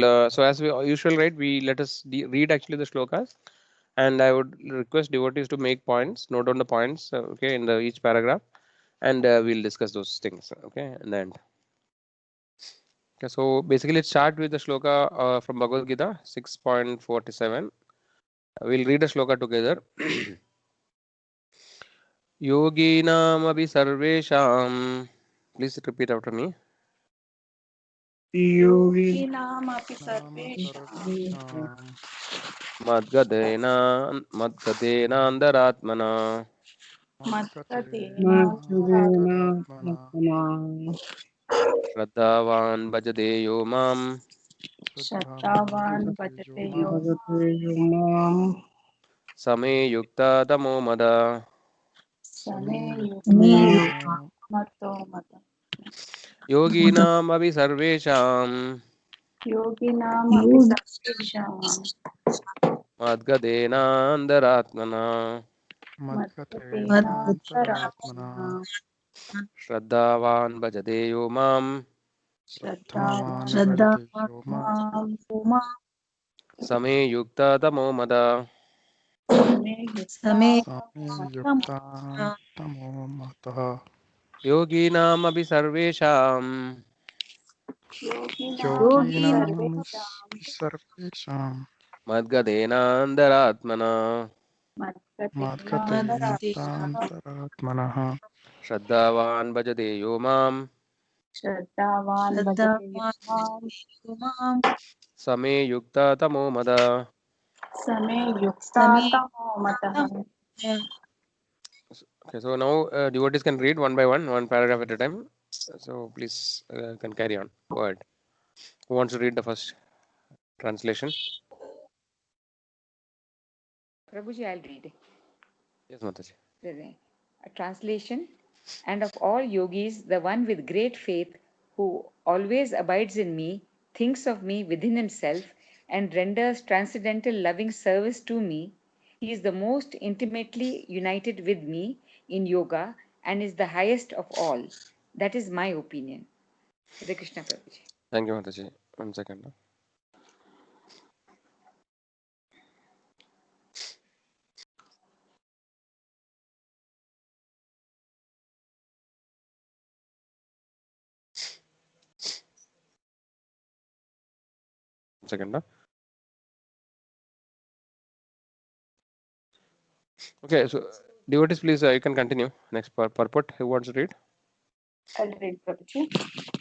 So as we usual, right, we let us read actually the shlokas, and I would request devotees to make points, note down the points, okay, in the each paragraph, and we'll discuss those things, okay, in the end. Okay, so basically, let's start with the shloka from Bhagavad Gita 6.47. We'll read the shloka together. Yoginamabhi sarvesham. Please repeat after me. योगी योगिनामपि नाम सर्वेषां सर्वेषां Madgadena Madgadenandaratmana मद्गतेनान्तरात्मना मत्ततेनान्तरात्मना Shraddhavan Bhajadeyo Mam श्रद्धावान् श्रद्धावान् भजते यो भजते यो मां भजते यो मां Same Yukta Tamo Mada समे मे युक्ता युक्ता मतो मत Yoginamabhi sarvesham योगिनामपि योगी सर्वेषां Madgadenandaratmana मद्गतेनान्तरात्मना मत्ततेनान्तरात्मना Shraddhavan Bhajadeyo Mam श्रद्धावान् श्रद्धावान् भजते यो भजते मां मां Same Yukta Tamo Mada समे युक्ता समे समे मत युक्तान् तमो मतः Yoginamabhi sarvesham योगिनामपि योगी योगीनां सर्वेषां सर्वेषां Madgadenandaratmana मद्गते मत्ततेनान्तरात्मना मद्गतेनान्तरात्मनः Shraddhavan Bhajadeyo Mam श्रद्धावान् भजते यो श्रद्धावान् मां भजते मां Same Yukta Tamo Mada. समे युक्ता समे तमो मतः Okay, so now devotees can read one by one paragraph at a time. So please can carry on. Go ahead. Who wants to read the first translation? Prabhuji, I'll read. Yes, Mataji. A translation. And of all yogis, the one with great faith, who always abides in me, thinks of me within himself, and renders transcendental loving service to me, he is the most intimately united with me in yoga and is the highest of all. That is my opinion. Hare Krishna Prabhuji. Thank you, Mataji. 1 second. Second. Okay, so devotees, please you can continue. Next purport. Who wants to read? I'll read Prabhuji.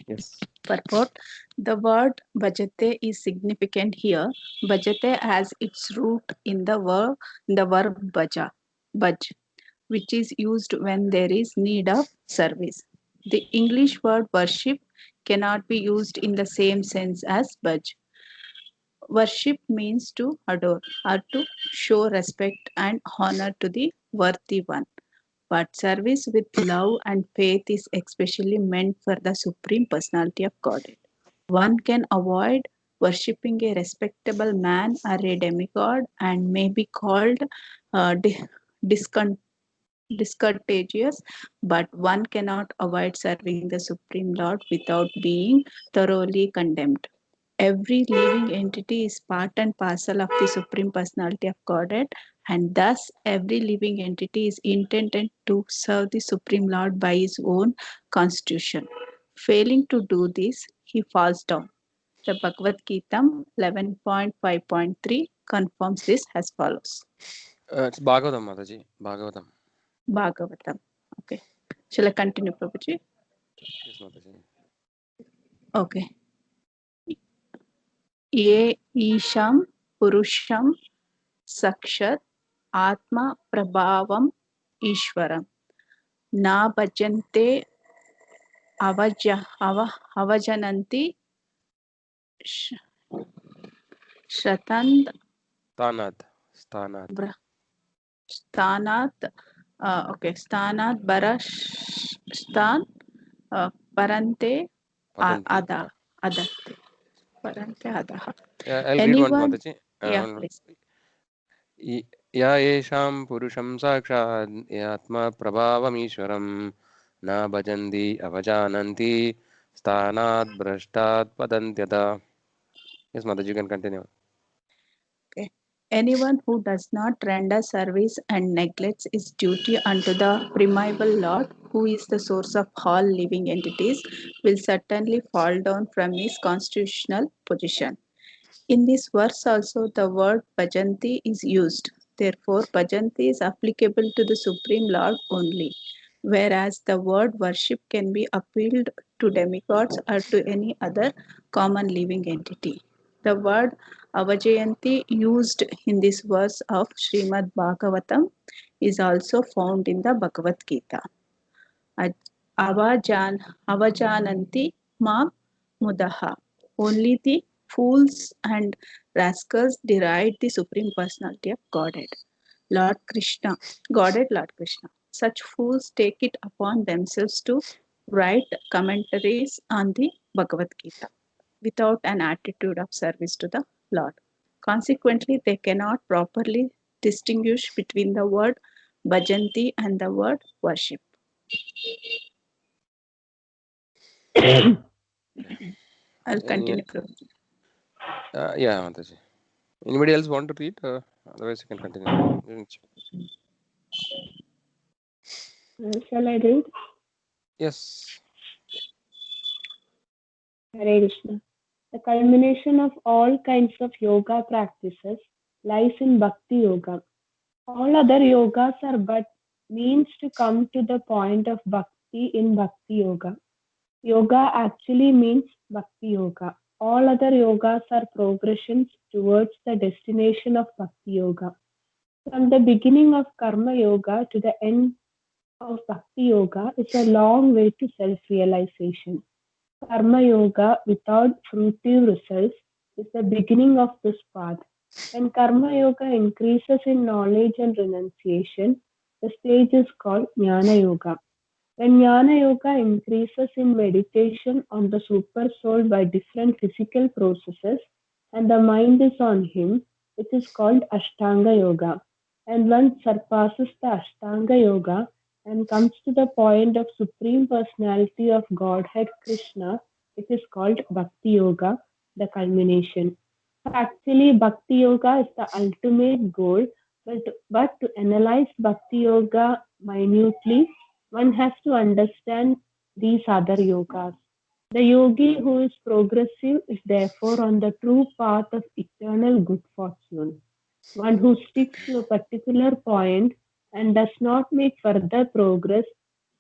Yes. Purport. The word bhajate is significant here. Bhajate has its root in the verb bhaja, bhaj, which is used when there is need of service. The English word worship cannot be used in the same sense as bhaj. Worship means to adore or to show respect and honor to the worthy one. But service with love and faith is especially meant for the Supreme Personality of Godhead. One can avoid worshipping a respectable man or a demigod and may be called uh, di- discon- discourteous, but one cannot avoid serving the Supreme Lord without being thoroughly condemned. Every living entity is part and parcel of the Supreme Personality of Godhead, and thus every living entity is intended to serve the Supreme Lord by his own constitution. Failing to do this, he falls down. The Bhagavad Gita 11.5.3 confirms this as follows. It's Bhagavatam, Mataji. Bhagavatam. Bhagavatam. Okay. Shall I continue, Prabhuji? Yes, Mataji. Okay. Ye Isham Purusham Sakshat Atma Prabhavam Ishwaram Na Bhajante Avajananti Shatand Stanad. Stanad. Sthanat okay Sthanat Barashtan Parante Patanti. Ada Adate Parante Adaha. Yeah, I'll read once, Anyone? Mataji. Yeah, please. या येषां पुरुषं साक्षात् आत्मप्रभावमीश्वरं न भजन्ति अवजानन्ति स्थानात् भ्रष्टात् पतन्त्यत. Yes, Mataji, you can continue. Okay. Anyone who does not render service and neglects his duty unto the primeval Lord, who is the source of all living entities, will certainly fall down from his constitutional position. In this verse also the word bhajanti is used. Therefore, bhajanti is applicable to the Supreme Lord only, whereas the word worship can be appealed to demigods or to any other common living entity. The word avajayanti used in this verse of Srimad Bhagavatam is also found in the Bhagavad Gita. Avajan, avajananti mam mudaha. Only the fools and rascals deride the Supreme Personality of Godhead, Lord Krishna, Godhead Lord Krishna. Such fools take it upon themselves to write commentaries on the Bhagavad Gita without an attitude of service to the Lord. Consequently, they cannot properly distinguish between the word bhajanti and the word worship. I'll continue. Yeah, Mataji. Anybody else want to read? Otherwise, you can continue. Shall I read? Yes. Hare Krishna. The culmination of all kinds of yoga practices lies in Bhakti Yoga. All other yogas are but means to come to the point of Bhakti in Bhakti Yoga. Yoga actually means Bhakti Yoga. All other yogas are progressions towards the destination of Bhakti Yoga. From the beginning of Karma Yoga to the end of Bhakti Yoga is a long way to self-realization. Karma Yoga without fruitive results is the beginning of this path. When Karma Yoga increases in knowledge and renunciation, the stage is called Jnana Yoga. When Jnana Yoga increases in meditation on the Super Soul by different physical processes and the mind is on him, it is called Ashtanga Yoga. And one surpasses the Ashtanga Yoga and comes to the point of Supreme Personality of Godhead Krishna, it is called Bhakti Yoga, the culmination. Actually, Bhakti Yoga is the ultimate goal, but to analyze Bhakti Yoga minutely, one has to understand these other yogas. The yogi who is progressive is therefore on the true path of eternal good fortune. One who sticks to a particular point and does not make further progress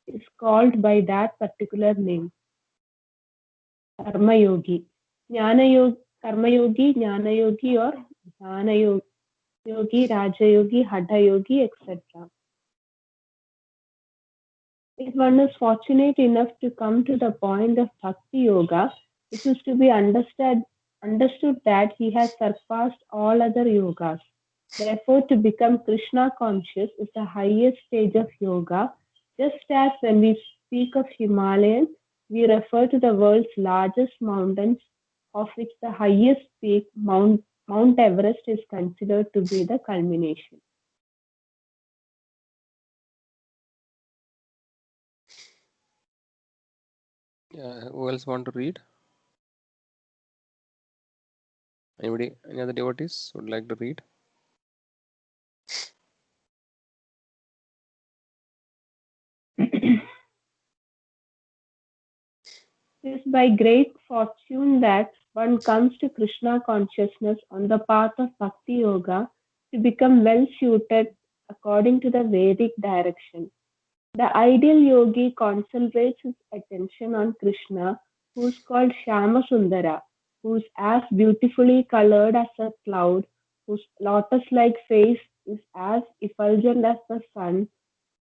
is called by that particular name, Karma Yogi. Karma Yogi, Jnana Yogi, or Jnana Yogi, Raja Yogi, Hatha Yogi, etc. If one is fortunate enough to come to the point of Bhakti Yoga, it is to be understood that he has surpassed all other yogas. Therefore, to become Krishna conscious is the highest stage of yoga, just as when we speak of Himalayas, we refer to the world's largest mountains, of which the highest peak, Mount Everest, is considered to be the culmination. Yeah, who else want to read? Anybody? Any other devotees would like to read? It is by great fortune that one comes to Krishna consciousness on the path of Bhakti Yoga to become well suited according to the Vedic direction. The ideal yogi concentrates his attention on Krishna, who is called Shama Sundara, who is as beautifully colored as a cloud, whose lotus like face is as effulgent as the sun,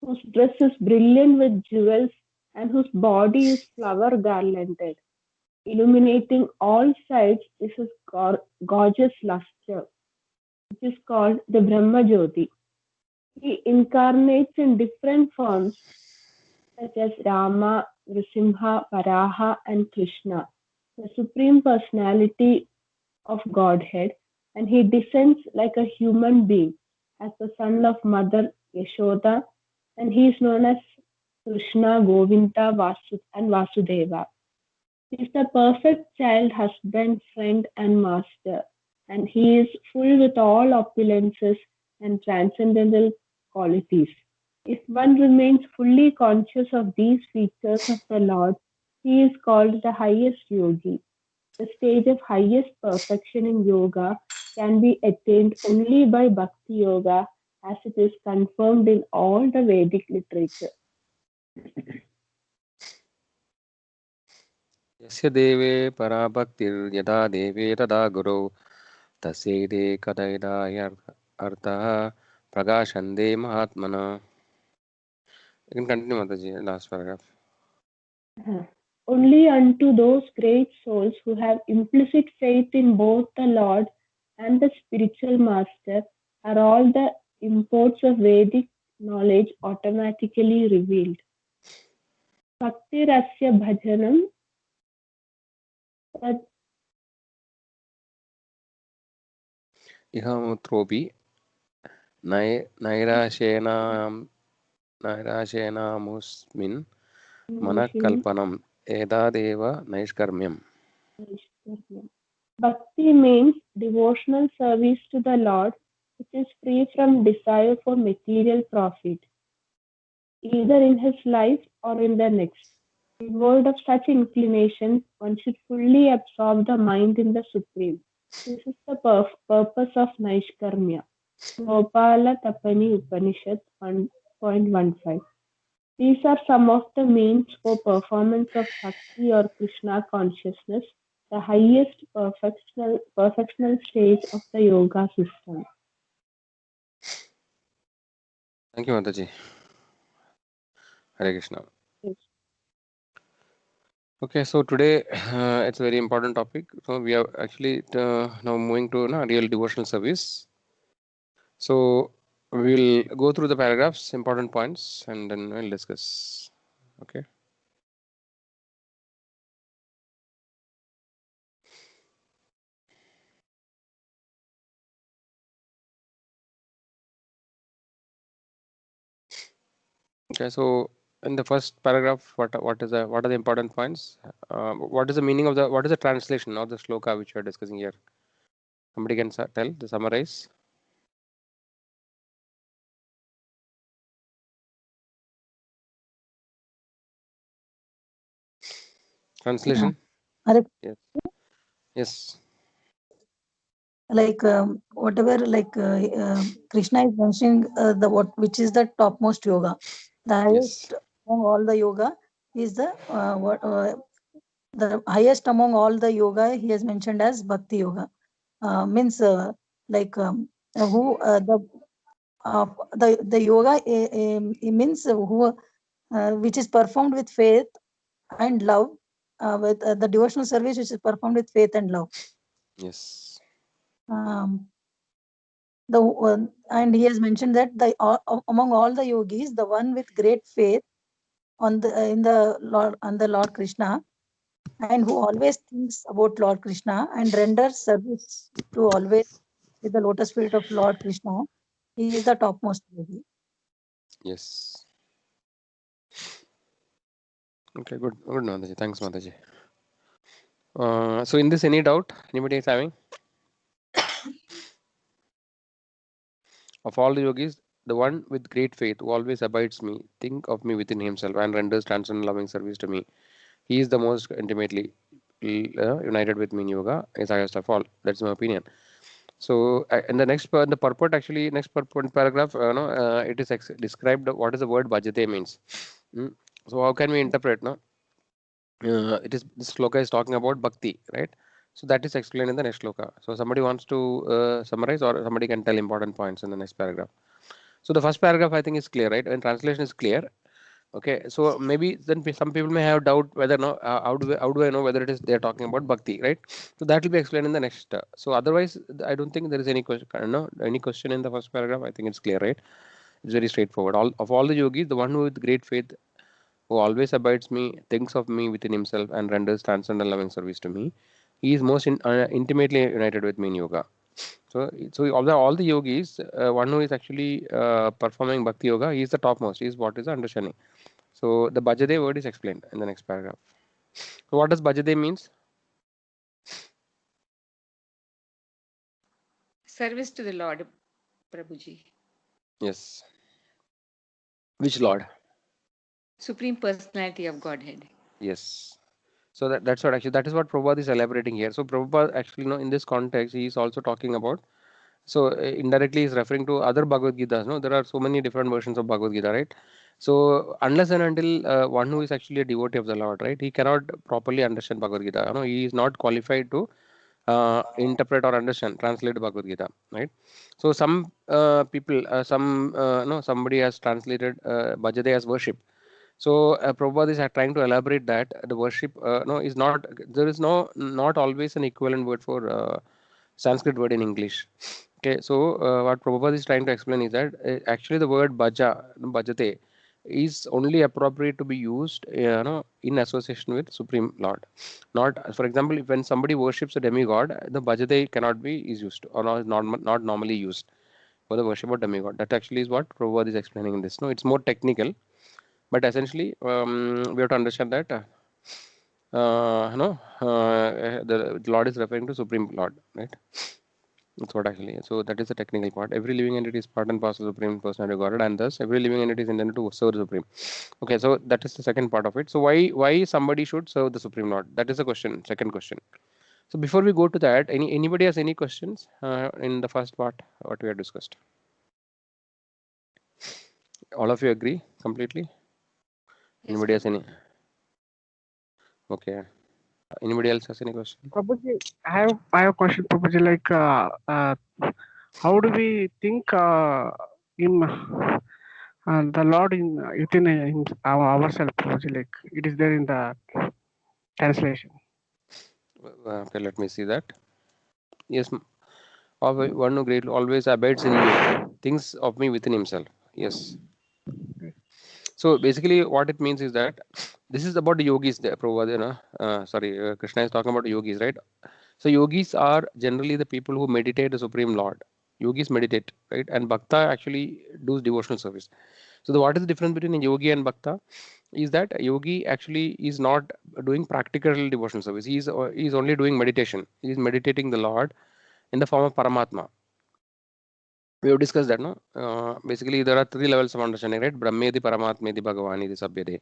whose dress is brilliant with jewels, and whose body is flower garlanded. Illuminating all sides is his gorgeous luster, which is called the Brahma Jyoti. He incarnates in different forms such as Rama, Nrsimha, Varaha, and Krishna, the Supreme Personality of Godhead, and he descends like a human being as the son of Mother Yashoda, and he is known as Krishna, Govinda, and Vasudeva. He is the perfect child, husband, friend, and master, and he is full with all opulences and transcendental qualities. If one remains fully conscious of these features of the Lord, he is called the highest yogi. The stage of highest perfection in yoga can be attained only by bhakti yoga, as it is confirmed in all the Vedic literature. यस्य देवे परा भक्तिर्यदा देवे तदा गुरौ तस्यैते कथयिताय अर्थः प्रकाशन्ते महात्मना. You can continue, Mataji, last paragraph. Only unto those great souls who have implicit faith in both the Lord and the spiritual master are all the imports of Vedic knowledge automatically revealed. Bhakti Rasya Bhajanam Tad इहामुत्रोऽपि नैराश्येनामुस्मिन् मनः कल्पनम् एतादेव नैष्कर्म्यम्. Bhakti means devotional service to the Lord, which is free from desire for material profit, either in his life or in the next. Involved of such inclinations, one should fully absorb the mind in the Supreme. This is the purpose of Naishkarmya. Gopala Tapani Upanishad 1.15. These are some of the means for performance of Bhakti or Krishna consciousness, the highest perfectional stage of the yoga system. Thank you, Mataji. Hare Krishna. Yes. Okay, so today it's a very important topic. So we are actually now moving to real devotional service. So we'll go through the paragraphs, important points, and then we'll discuss. Okay. Okay, so in the first paragraph, what are the important points? What is the meaning of what is the translation of the shloka which we are discussing here? Somebody can tell the summarize. Translation. Yes. Yes. Like whatever, like Krishna is mentioning the which is the topmost yoga, the highest among all the yoga is the the highest among all the yoga he has mentioned as bhakti yoga. Means like who the yoga it means who which is performed with faith and love, with the devotional service which is performed with faith and love. Yes. And he has mentioned that among all the yogis, the one with great faith on the Lord Krishna, and who always thinks about Lord Krishna and renders service to always with the lotus feet of Lord Krishna, he is the topmost yogi. Yes. Okay, good, Mataji. Thanks, Mataji. So in this, any doubt anybody is having? Of all the yogis, the one with great faith who always abides me, think of me within himself, and renders transcendental loving service to me. He is the most intimately united with me in yoga, is highest of all. That's my opinion. So in the the purport, actually, next purport paragraph, it is described what is the word bhajate means. So how can we interpret? No, it is this shloka is talking about bhakti, right? So that is explained in the next shloka. So somebody wants to summarize, or somebody can tell important points in the next paragraph. So the first paragraph I think is clear, right? When translation is clear, okay. So maybe then some people may have doubt whether how do I know whether it is they are talking about bhakti, right? So that will be explained in the next. So otherwise, I don't think there is any question. No, any question in the first paragraph. I think it's clear, right? It's very straightforward. All the yogis, the one who with great faith, who always abides me, thinks of me within himself, and renders transcendental loving service to me. He is most intimately united with me in yoga. So all the yogis, one who is actually performing bhakti yoga, he is the topmost. He is what is the understanding. So the Bhajade word is explained in the next paragraph. So what does Bhajate means? Service to the Lord, Prabhuji. Yes. Which Lord? Supreme Personality of Godhead. Yes. So that's what actually, that is what Prabhupada is elaborating here. So Prabhupada actually, in this context, he is also talking about, so indirectly is referring to other Bhagavad Gita. No, there are so many different versions of Bhagavad Gita, right? So unless and until one who is actually a devotee of the Lord, right, he cannot properly understand Bhagavad Gita. No, he is not qualified to interpret or understand, translate Bhagavad Gita, right? So some people, no, somebody has translated Bhajade as worship. So Prabhupada is trying to elaborate that the worship, no, is not, there is not always an equivalent word for Sanskrit word in English. Okay, so what Prabhupada is trying to explain is that actually the word bhajate, is only appropriate to be used, in association with Supreme Lord. Not, for example, if when somebody worships a demigod, the bhajate cannot be is used, or not normally used for the worship of demigod. That actually is what Prabhupada is explaining in this. No, it's more technical, but essentially we have to understand that the Lord is referring to Supreme Lord, right? That's what actually. So that is the technical part. Every living entity is part and parcel of the Supreme Personality of Godhead, and thus every living entity is intended to serve the Supreme. Okay, so that is the second part of it. So why somebody should serve the Supreme Lord? That is the question. Second question. So before we go to that, anybody has any questions in the first part what we have discussed? All of you agree completely? Anybody has any? Okay. Anybody else has any question? Prabhuji, I have a question, Prabhuji. Like, how do we think in the Lord within ourselves, Prabhuji? Like, it is there in the translation. Okay, let me see that. Yes, one who great always abides in me, thinks of me within himself. Yes. So basically, what it means is that this is about the yogis. There, Prabhupada, Krishna is talking about yogis, right? So yogis are generally the people who meditate the Supreme Lord. Yogis meditate, right? And Bhakta actually does devotional service. So what is the difference between a yogi and Bhakta? Is that a yogi actually is not doing practical devotional service. He is only doing meditation. He is meditating the Lord in the form of Paramatma. We have discussed that, no? Basically, there are three levels of understanding, right? Brahmedi, Paramatmedi, Bhagavani, Sabhyade.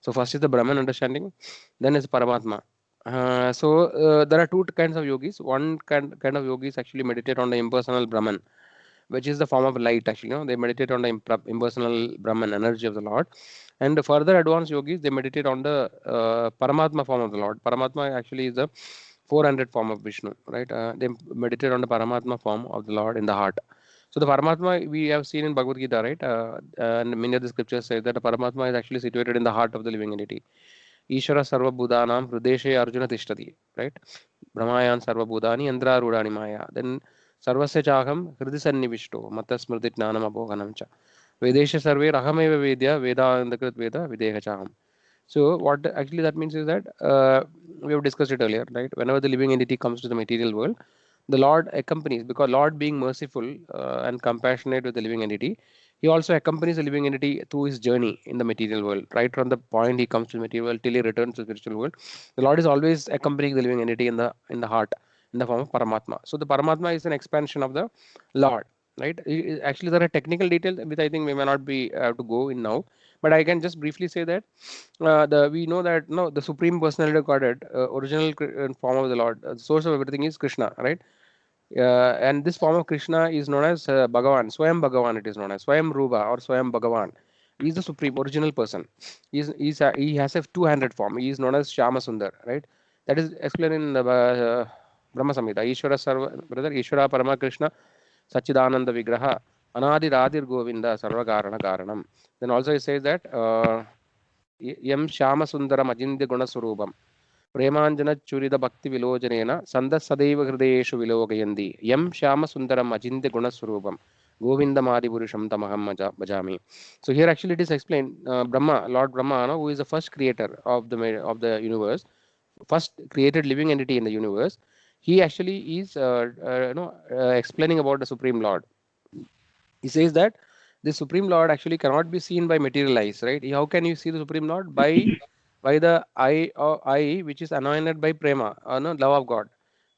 So first is the Brahman understanding, then is Paramatma. There are two kinds of yogis. One kind of yogis actually meditate on the impersonal Brahman, which is the form of light. Actually, they meditate on the impersonal Brahman energy of the Lord. And the further advanced yogis, they meditate on the Paramatma form of the Lord. Paramatma actually is the 400 form of Vishnu, right? They meditate on the Paramatma form of the Lord in the heart. So the Paramatma we have seen in Bhagavad Gita, right? And many of the scriptures say that the Paramatma is actually situated in the heart of the living entity. Ishvara sarva bhudanam hrideshe arjuna tishtati, right? Brahmayan sarva bhudani andra rudani maya. Then sarvasya chaham hridi sannivishto mata smriti jnanam abhoganam cha. Vedesha sarve rahameva vedya vedandakrit veda videha chaham. So what actually that means is that we have discussed it earlier, right? Whenever the living entity comes to the material world, the Lord accompanies, because Lord being merciful and compassionate with the living entity, he also accompanies the living entity through his journey in the material world, right from the point he comes to the material world till he returns to the spiritual world. The Lord is always accompanying the living entity in the heart, in the form of Paramatma. So the Paramatma is an expansion of the Lord, right? Actually, there are technical details which I think we may not be to go in now, but I can just briefly say that we know that the Supreme Personality of Godhead, original form of the Lord, the source of everything is Krishna, right? And this form of Krishna is known as Bhagavan, Swayam Bhagavan. It is known as Swayam Rupa or Swayam Bhagavan. He is the supreme original person. He has a two-handed form. He is known as Shama Sundar, right? That is explained in the Brahma Samhita. Ishvara Sarva, brother, Ishvara Parama Krishna, Sachidananda Vigraha, Anadi Radir Govinda, Sarva Karana Karanam. Then also it says that Yam Shama Sundaram Ajindya Guna Surubam. ప్రేమాంజన చురిద భక్తి విలోచనేన సంద సదైవ హృదయేషు విలోకయంది యం శ్యామ సుందరం అచింత్య గుణస్వరూపం గోవిందమాది పురుషం తమహం భజామి. So here actually it is explained, Brahma, Lord Brahma, who is the first creator of the universe, first created living entity in the universe. He actually is explaining about the Supreme Lord. He says that the Supreme Lord actually cannot be seen by material eyes, right? How can you see the Supreme Lord? By by the I which is anointed by prema, no, love of God.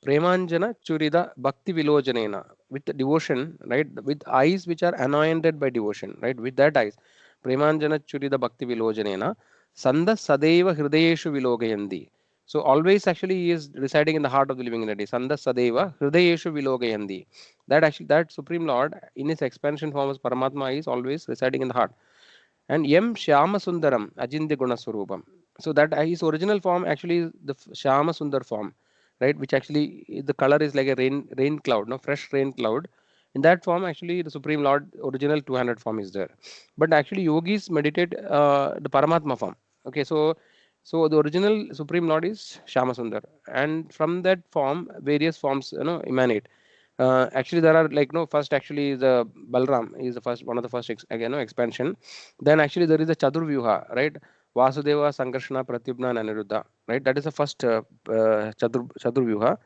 Premanjana churida bhakti vilojanena, with devotion, right? With eyes which are anointed by devotion, right? With that eyes, Premanjana churida bhakti vilojanena, sanda sadeva hridayeshu vilogayandi. So always actually he is residing in the heart of the living entity. Sanda sadeva hridayeshu vilogayandi. That actually, that Supreme Lord in his expansion form as Paramatma is always residing in the heart. And Yam Shyama Sundaram Ajindya Guna Swarupam. So that his original form actually is the Shyama Sundar form, right? Which actually the color is like a rain cloud, no, fresh rain cloud. In that form, actually, the Supreme Lord original 200 form is there. But actually, yogis meditate the Paramatma form. Okay, so the original Supreme Lord is Shyama Sundar, and from that form, various forms emanate. Actually, there are like no first actually the Balram is the first one of the first again no, expansion. Then actually there is a Chaturvyuha, right? Vasudeva, Sankarshana, Pratyubna, and Aniruddha, right? That is the first Chaturvyuha.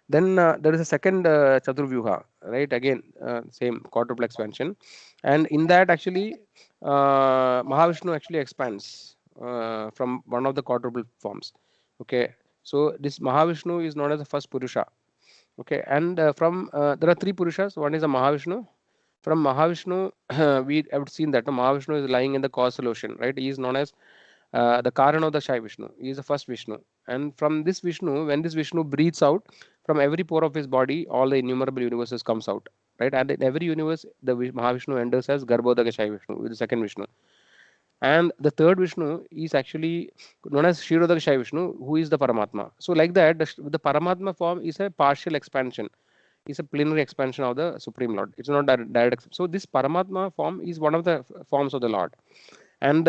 Then there is a second Chaturvyuha, right? Again, same quadruple expansion, and in that actually Mahavishnu actually expands from one of the quadruple forms. Okay, so this Mahavishnu is known as the first Purusha. Okay, and from there are three Purushas. One is a Mahavishnu. From Mahavishnu, we have seen that Mahavishnu is lying in the causal ocean, right? He is known as the Karana of the Shai Vishnu. He is the first Vishnu. And from this Vishnu, when this Vishnu breathes out, from every pore of his body, all the innumerable universes comes out, right? And in every universe, the Mahavishnu enters as Garbhodaka Shai Vishnu, with the second Vishnu. And the third Vishnu is actually known as Kshirodaka Shai Vishnu, who is the Paramatma. So like that, the Paramatma form is a partial expansion, is a plenary expansion of the Supreme Lord. It's not direct. So this Paramatma form is one of the forms of the Lord. And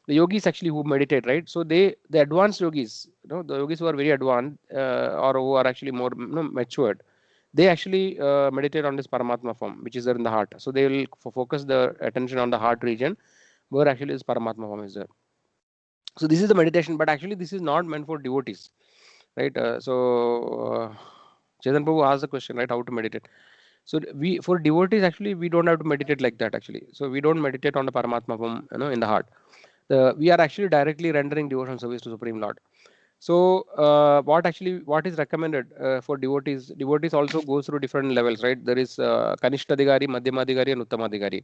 the yogis actually who meditate, right? So the advanced yogis, the yogis who are very advanced or who are actually more matured, they actually meditate on this Paramatma form, which is there in the heart. So they will focus the attention on the heart region, where actually this Paramatma form is there. So this is the meditation, but actually this is not meant for devotees, right? Chetan Prabhu asked the question, right? How to meditate? So we, for devotees, actually we don't have to meditate like that actually. So we don't meditate on the Paramatma form, in the heart. We are actually directly rendering devotion service to Supreme Lord. So what is recommended for devotees? Devotees also go through different levels, right? There is Kanishtadhikari, Madhyamadhikari, and Uttamadhikari.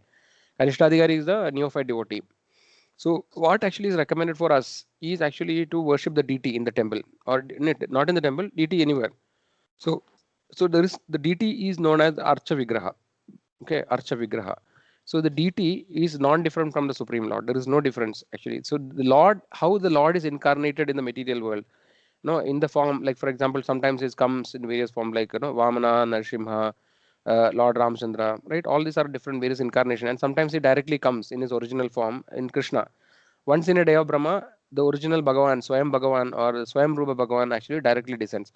Kanishtadhikari is the neophyte devotee. So what actually is recommended for us is actually to worship the deity in the temple, or not in the temple, deity anywhere. So there is the deity is known as Archa Vigraha. Okay, Archa Vigraha. So the deity is non-different from the Supreme Lord. There is no difference actually. So the Lord, how the Lord is incarnated in the material world, in the form, like for example, sometimes it comes in various form, like Vamana, Narsimha, Lord Ramchandra, right? All these are different various incarnation, and sometimes he directly comes in his original form in Krishna. Once in a day of Brahma, the original Bhagavan, Swayam Bhagavan or Swayam Rupa Bhagavan actually directly descends,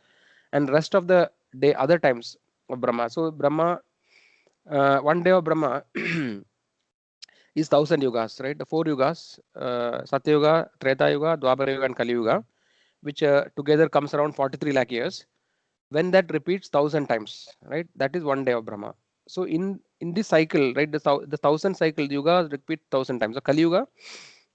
and rest of the day, other times of Brahma. So Brahma, one day of Brahma is 1000 yugas, right? The 4 yugas, Satya Yuga, Treta Yuga, Dwapara Yuga, and Kali Yuga, which together comes around 43 lakh years. When that repeats 1000 times, right? That is one day of Brahma. So in this cycle, right, the 1000 cycle yugas repeat 1000 times. So Kali Yuga,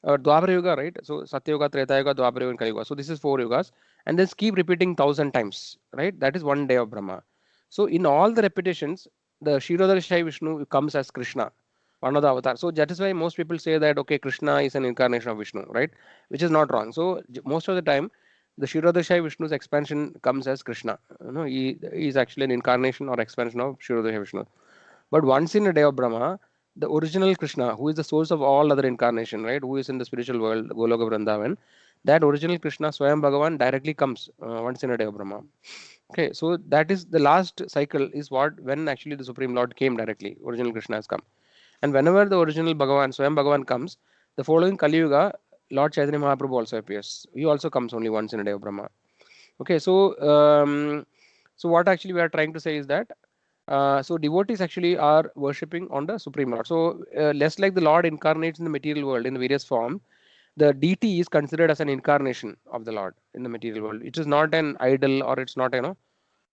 Dwapara Yuga, right? So Satya Yuga, Treta Yuga, Dwapara Yuga, and Kali Yuga. So this is 4 yugas, and then keep repeating 1000 times, right? That is one day of Brahma. So in all the repetitions, the Kshirodhara Shai Vishnu comes as Krishna, one of the avatars. So that is why most people say that okay, Krishna is an incarnation of Vishnu, right? Which is not wrong. So most of the time, the Kshirodhara Shai Vishnu's expansion comes as Krishna. He is actually an incarnation or expansion of Kshirodhara Shai Vishnu. But once in a day of Brahma, the original Krishna, who is the source of all other incarnation, right? Who is in the spiritual world, Goloka Vrindavan, that original Krishna, Swayam Bhagavan, directly comes once in a day of Brahma. Okay, so that is the last cycle is when actually the Supreme Lord came directly. Original Krishna has come. And whenever the original Bhagavan, Swayam Bhagavan comes, the following Kali Yuga, Lord Chaitanya Mahaprabhu also appears. He also comes only once in a day of Brahma. Okay, so what actually we are trying to say is that so devotees actually are worshipping on the Supreme Lord. So less like the Lord incarnates in the material world in the various forms, the deity is considered as an incarnation of the Lord in the material world. It is not an idol, or it's not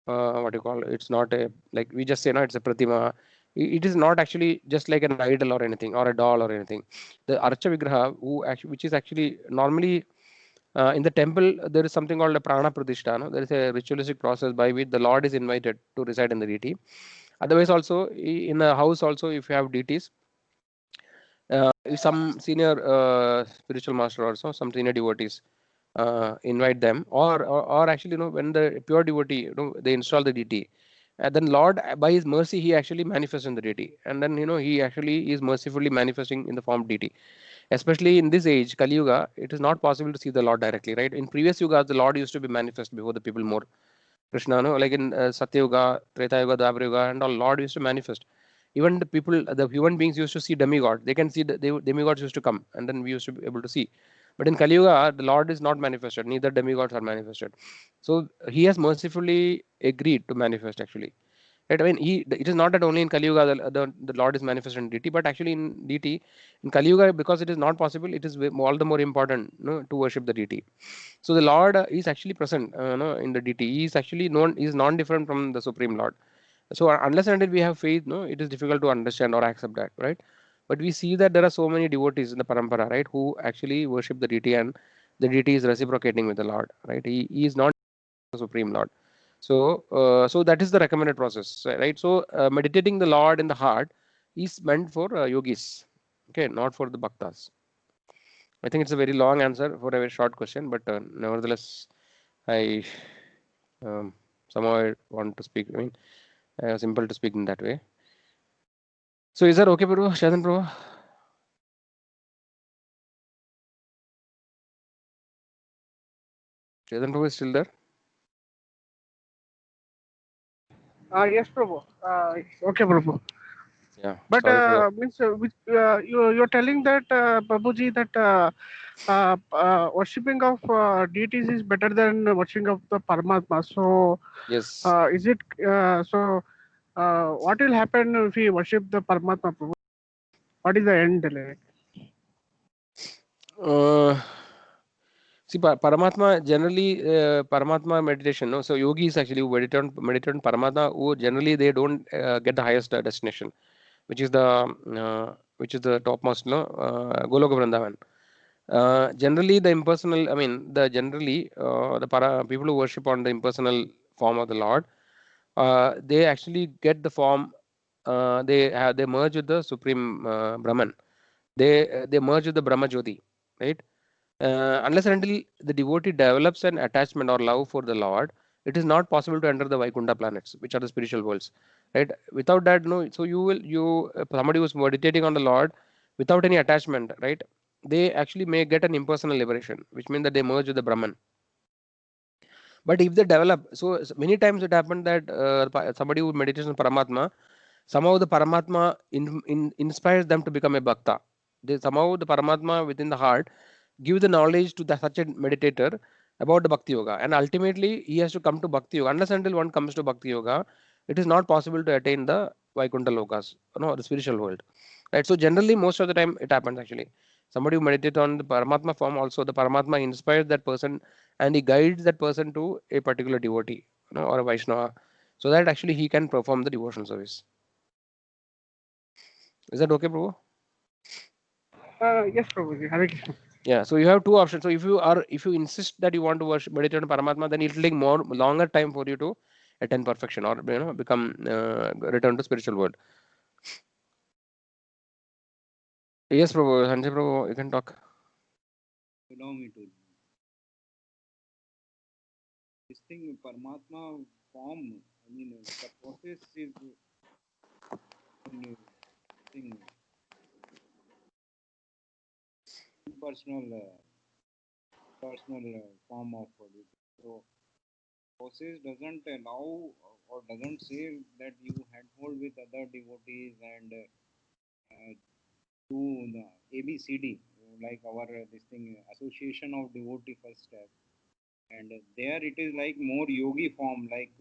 what you call, it's not a, like we just say, no, it's a pratima, It is not actually just like an idol or anything or a doll or anything. The Archa Vigraha, which is actually normally in the temple, there is something called a prana pradishta. No? There is a ritualistic process by which the Lord is invited to reside in the deity. Otherwise, also in a house, also if you have deities, if some senior spiritual master also, some senior devotees invite them, or actually, when the pure devotee, they install the deity, then Lord, by His mercy, He actually manifests in the deity, and then He actually is mercifully manifesting in the form of deity. Especially in this age, Kali Yuga, it is not possible to see the Lord directly, right? In previous yugas, the Lord used to be manifest before the people more. Krishna, no? Like in Satya Yuga, Treta Yuga, Dwapara Yuga, and all, Lord used to manifest. Even the people, the human beings used to see demigod. They can see demigods used to come, and then we used to be able to see. But in Kali Yuga, the Lord is not manifested. Neither demigods are manifested. So He has mercifully agreed to manifest actually. Right? I mean, it is not that only in Kali Yuga the Lord is manifested in deity, but actually in deity, in Kali Yuga, because it is not possible, it is all the more important, to worship the deity. So the Lord is actually present, in the deity. He is actually known, is non-different from the Supreme Lord. So unless and until we have faith, no, it is difficult to understand or accept that, right? But we see that there are so many devotees in the parampara, right, who actually worship the deity, and the deity is reciprocating with the Lord, right? He is not the Supreme Lord. So that is the recommended process, right? So meditating the Lord in the heart is meant for yogis, okay, not for the bhaktas. I think it's a very long answer for a very short question, but nevertheless, I somehow I want to speak. I mean, simple to speak in that way. So is that okay, Prabhu? Shadan Prabhu? Shadan Prabhu is still there? Yes, Prabhu. Okay, Prabhu. Yeah. But Sorry for the. means you're telling that Prabhuji that worshipping of deities is better than worshipping of the Paramatma. So Yes. is it so? What will happen if we worship the Paramatma, Prabhu? What is the end like? Uh, See, Paramatma generally, Paramatma meditation. No, so yogis actually who meditate on Paramatma, who generally they don't get the highest destination, which is the topmost. No, Goloka Vrindavan. Generally, the impersonal. I mean, people who worship on the impersonal form of the Lord, they actually get the form. They merge with the supreme Brahman. They merge with the Brahma Jyoti, right? Unless and until the devotee develops an attachment or love for the Lord, it is not possible to enter the Vaikuntha planets, which are the spiritual worlds, right? Without that, no. So somebody who's meditating on the Lord without any attachment, right? They actually may get an impersonal liberation, which means that they merge with the Brahman. But if they develop, so many times it happened that somebody who meditates on Paramatma, somehow the Paramatma inspires them to become a bhakta. Somehow the Paramatma within the heart give the knowledge to such a meditator about the Bhakti Yoga, and ultimately he has to come to Bhakti Yoga. Unless until one comes to Bhakti Yoga, it is not possible to attain the Vaikuntha Lokas, the spiritual world, right? So generally, most of the time, it happens actually. Somebody who meditates on the Paramatma form, also the Paramatma inspires that person, and he guides that person to a particular devotee, or a Vaishnava, so that actually he can perform the devotional service. Is that okay, Prabhu? Yes, Prabhuji. Hare Krishna. Yeah, so you have two options. So if you insist that you want to worship meditate on Paramatma, then it will take longer time for you to attain perfection, or become return to spiritual world. Yes, Prabhu, Sanjay Prabhu, you can talk. Allow me to. This thing, Paramatma form, I mean, the process is thing, personal form of body. So process doesn't allow or doesn't say that you handhold with other devotees and do the ABCD, like our this thing association of devotee first step, and there it is like more yogi form, like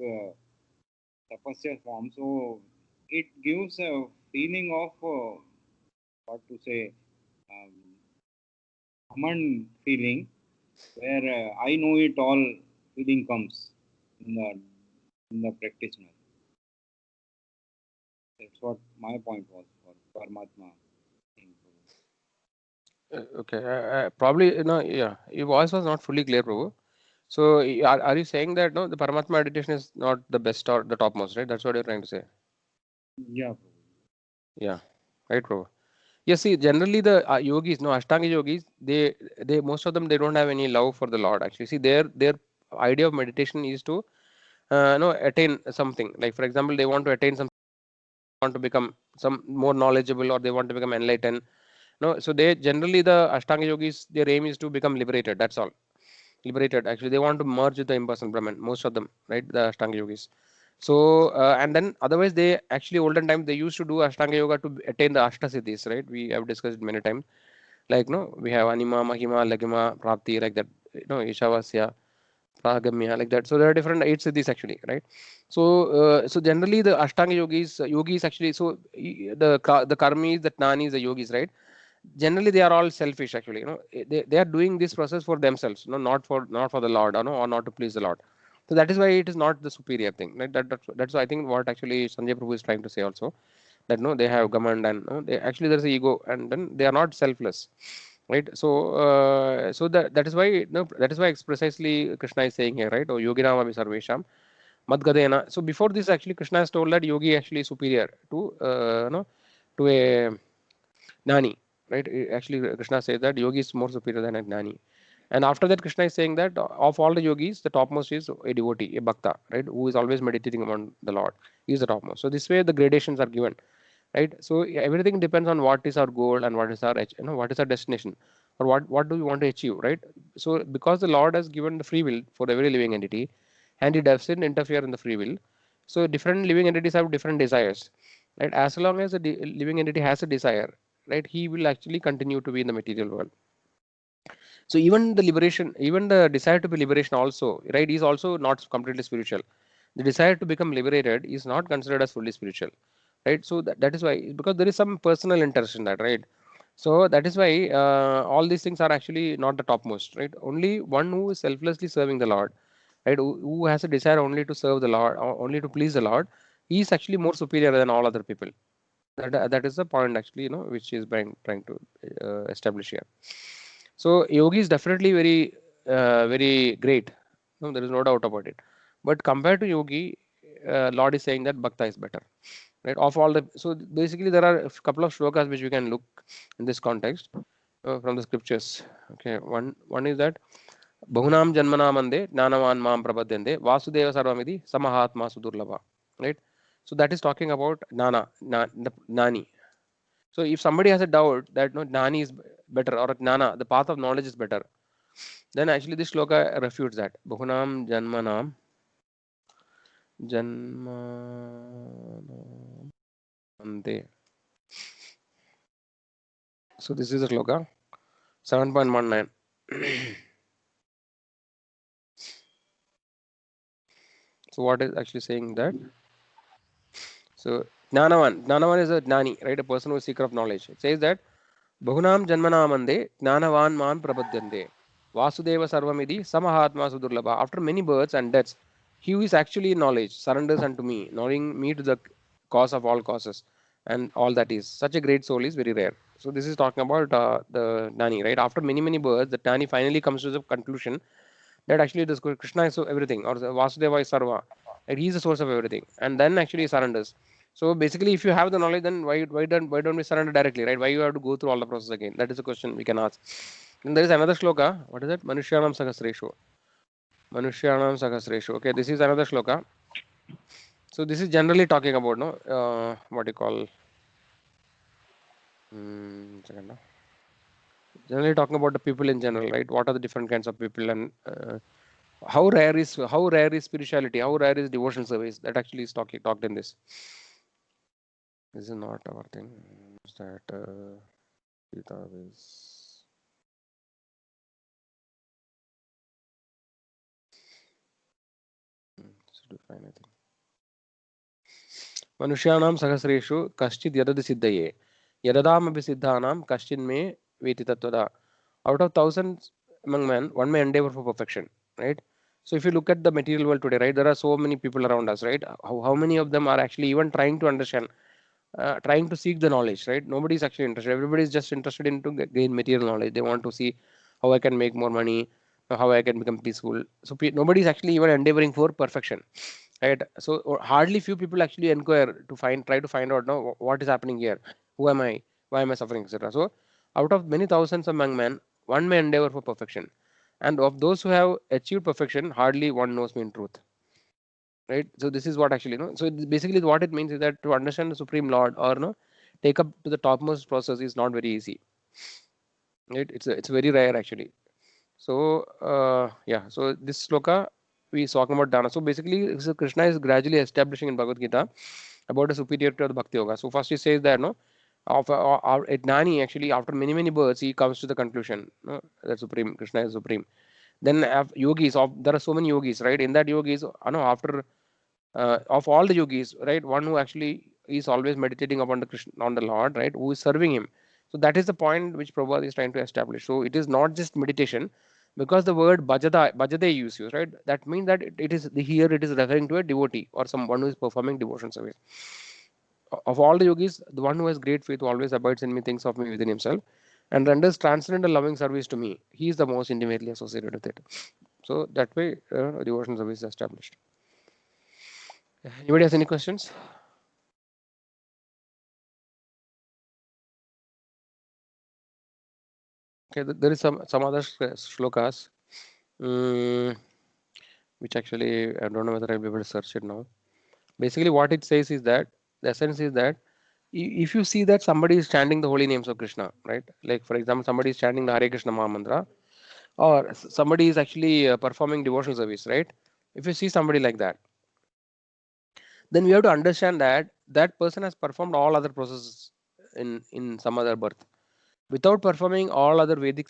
tapasya form. So it gives a feeling of what to say, um, common feeling, where I know it all feeling comes in the practitioner. That's what my point was for Paramatma thing. Okay, probably yeah, your voice was not fully clear, Prabhu. So are you saying that no, the Paramatma meditation is not the best or the topmost, right? That's what you're trying to say. Yeah, Yeah, right, Prabhu. Yes, see, generally the yogis, no Ashtanga yogis, they most of them they don't have any love for the Lord. Actually, see, their idea of meditation is to no attain something. Like for example, they want to attain some, want to become some more knowledgeable, or they want to become enlightened. No, so they generally the Ashtanga yogis, their aim is to become liberated. That's all. Liberated. Actually, they want to merge with the impersonal Brahman. Most of them, right? The Ashtanga yogis. So and then otherwise they actually olden times they used to do Ashtanga yoga to attain the Ashtasiddhis, right? We have discussed it many times. Like no, we have Anima, Mahima, Lagima, Prapti, like that. Ishavasya, Pragamya, like that. So there are different eight siddhis actually, right? So generally the Ashtanga yogis actually. So the karmis, the jnanis, the yogis, right? Generally they are all selfish actually. They are doing this process for themselves, not for the Lord, or not to please the Lord. So that is why it is not the superior thing, right? That's I think what actually Sanjay Prabhu is trying to say also, that no, they have command, and no, they actually there's a ego, and then they are not selfless, right? So that is why, no, that is why precisely Krishna is saying here, right? Oh, yoginam abhi sarvesham madgadena. So before this actually Krishna has told that yogi actually is superior to no, to a Gnani, right? Actually, Krishna says that yogi is more superior than a Gnani. And after that, Krishna is saying that of all the yogis, the topmost is a devotee, a bhakta, right? Who is always meditating upon the Lord. He is the topmost. So this way, the gradations are given, right? So everything depends on what is our goal and what is our, what is our destination, or what do we want to achieve, right? So because the Lord has given the free will for every living entity, and He doesn't interfere in the free will, so different living entities have different desires, right? As long as the living entity has a desire, right, he will actually continue to be in the material world. So even the liberation, even the desire to be liberation also, right, is also not completely spiritual. The desire to become liberated is not considered as fully spiritual, right? So that is why, because there is some personal interest in that, right? So that is why all these things are actually not the topmost, right? Only one who is selflessly serving the Lord, right, who has a desire only to serve the Lord, or only to please the Lord, he is actually more superior than all other people. That is the point actually, which is trying to establish here. So yogi is definitely very great. No, there is no doubt about it. But compared to yogi, Lord is saying that bhakta is better, right? Of all the, so basically there are a couple of shlokas which we can look in this context from the scriptures. Okay, one is that Bahunam Janmanamande Jnanavan Mam Prapadyante Vasudeva Sarvamidi Samahatma Sudurlabha, right? So that is talking about Nani. So if somebody has a doubt that no, Jnani is better, or Jnana, the path of knowledge is better, then actually this shloka refutes that. Bahunam Janmanam Janmanam Ante. So this is the shloka 7.19. So what is actually saying that? So Jnanavan is a Jnani, right? A person who is seeker of knowledge. It says that Bahunam Janmanamande Jnanavan Man Prapadyante Vasudeva Sarvamidi Samahatma Sudurlabha. After many births and deaths, he who is actually in knowledge surrenders unto me, knowing me to the cause of all causes, and all that is. Such a great soul is very rare. So this is talking about the Jnani, right? After many births, the Jnani finally comes to the conclusion that actually this Krishna is so everything, or the Vasudeva is Sarva, right? He is the source of everything, and then actually he surrenders. So basically, if you have the knowledge, then why don't we surrender directly, right? Why you have to go through all the process again? That is the question we can ask. And there is another shloka. What is it? Manushyanam Sahasreshu. Manushyanam Sahasreshu. Okay, this is another shloka. So this is generally talking about what you call second, generally talking about the people in general, right? What are the different kinds of people, and how rare is spirituality? How rare is devotional service? That actually is talked in this. This is not our thing. Is that Gita is should be fine, I think. Manushyanam Sahasreshu Kaschid Yadadi Siddhaye Yadadam Abhi Siddhanam Kaschin Me Veti Tattvada. Out of thousands among men, one may endeavor for perfection, right? So if you look at the material world today, right, there are so many people around us, right? How many of them are actually even trying to understand trying to seek the knowledge, right? Nobody is actually interested. Everybody is just interested in to gain material knowledge. They want to see how I can make more money, how I can become peaceful. So nobody is actually even endeavoring for perfection, right? So hardly few people actually inquire to try to find out now what is happening here. Who am I? Why am I suffering, etc. So out of many thousands of young men, one may endeavor for perfection, and of those who have achieved perfection, hardly one knows me in truth, right? So this is what actually, so basically what it means is that to understand the Supreme Lord, or take up to the topmost process is not very easy, right? It's very rare actually. So yeah, so this sloka we talking about dana. So basically, so Krishna is gradually establishing in Bhagavad Gita about the superiority of the Bhakti Yoga. So first he says that at Nani actually after many births he comes to the conclusion, that Supreme Krishna is supreme. Then yogis, there are so many yogis, right? In that yogis, after of all the yogis, right, one who actually is always meditating upon the Krishna, on the Lord, right, who is serving him. So that is the point which Prabhupada is trying to establish. So it is not just meditation, because the word bhajade is used, right? That means that it is here it is referring to a devotee or someone who is performing devotion service. Of all the yogis, the one who has great faith, who always abides in me, thinks of me within himself, and renders transcendental loving service to me. He is the most intimately associated with it. So that way, devotion service is established. Anybody has any questions? Okay, there is some other shlokas, which actually I don't know whether I'll be able to search it now. Basically, what it says is that the essence is that if you see that somebody is chanting the holy names of Krishna, right? Like for example, somebody is chanting the Hare Krishna Maha Mantra, or somebody is actually performing devotional service, right? If you see somebody like that, then we have to understand that that person has performed all other processes in some other birth without performing all other Vedic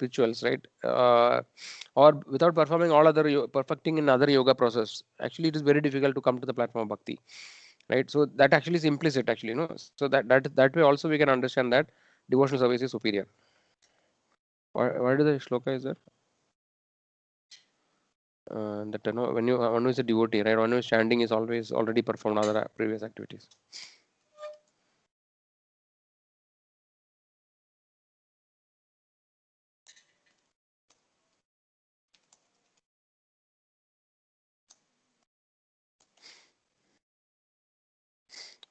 rituals, right? Or without performing all other perfecting in other yoga process. Actually, it is very difficult to come to the platform of bhakti, right? So that actually is implicit, actually, So that way also we can understand that devotional service is superior. Why do the shloka is there? That when one who is a devotee, right? One who is chanting is always already performed other previous activities.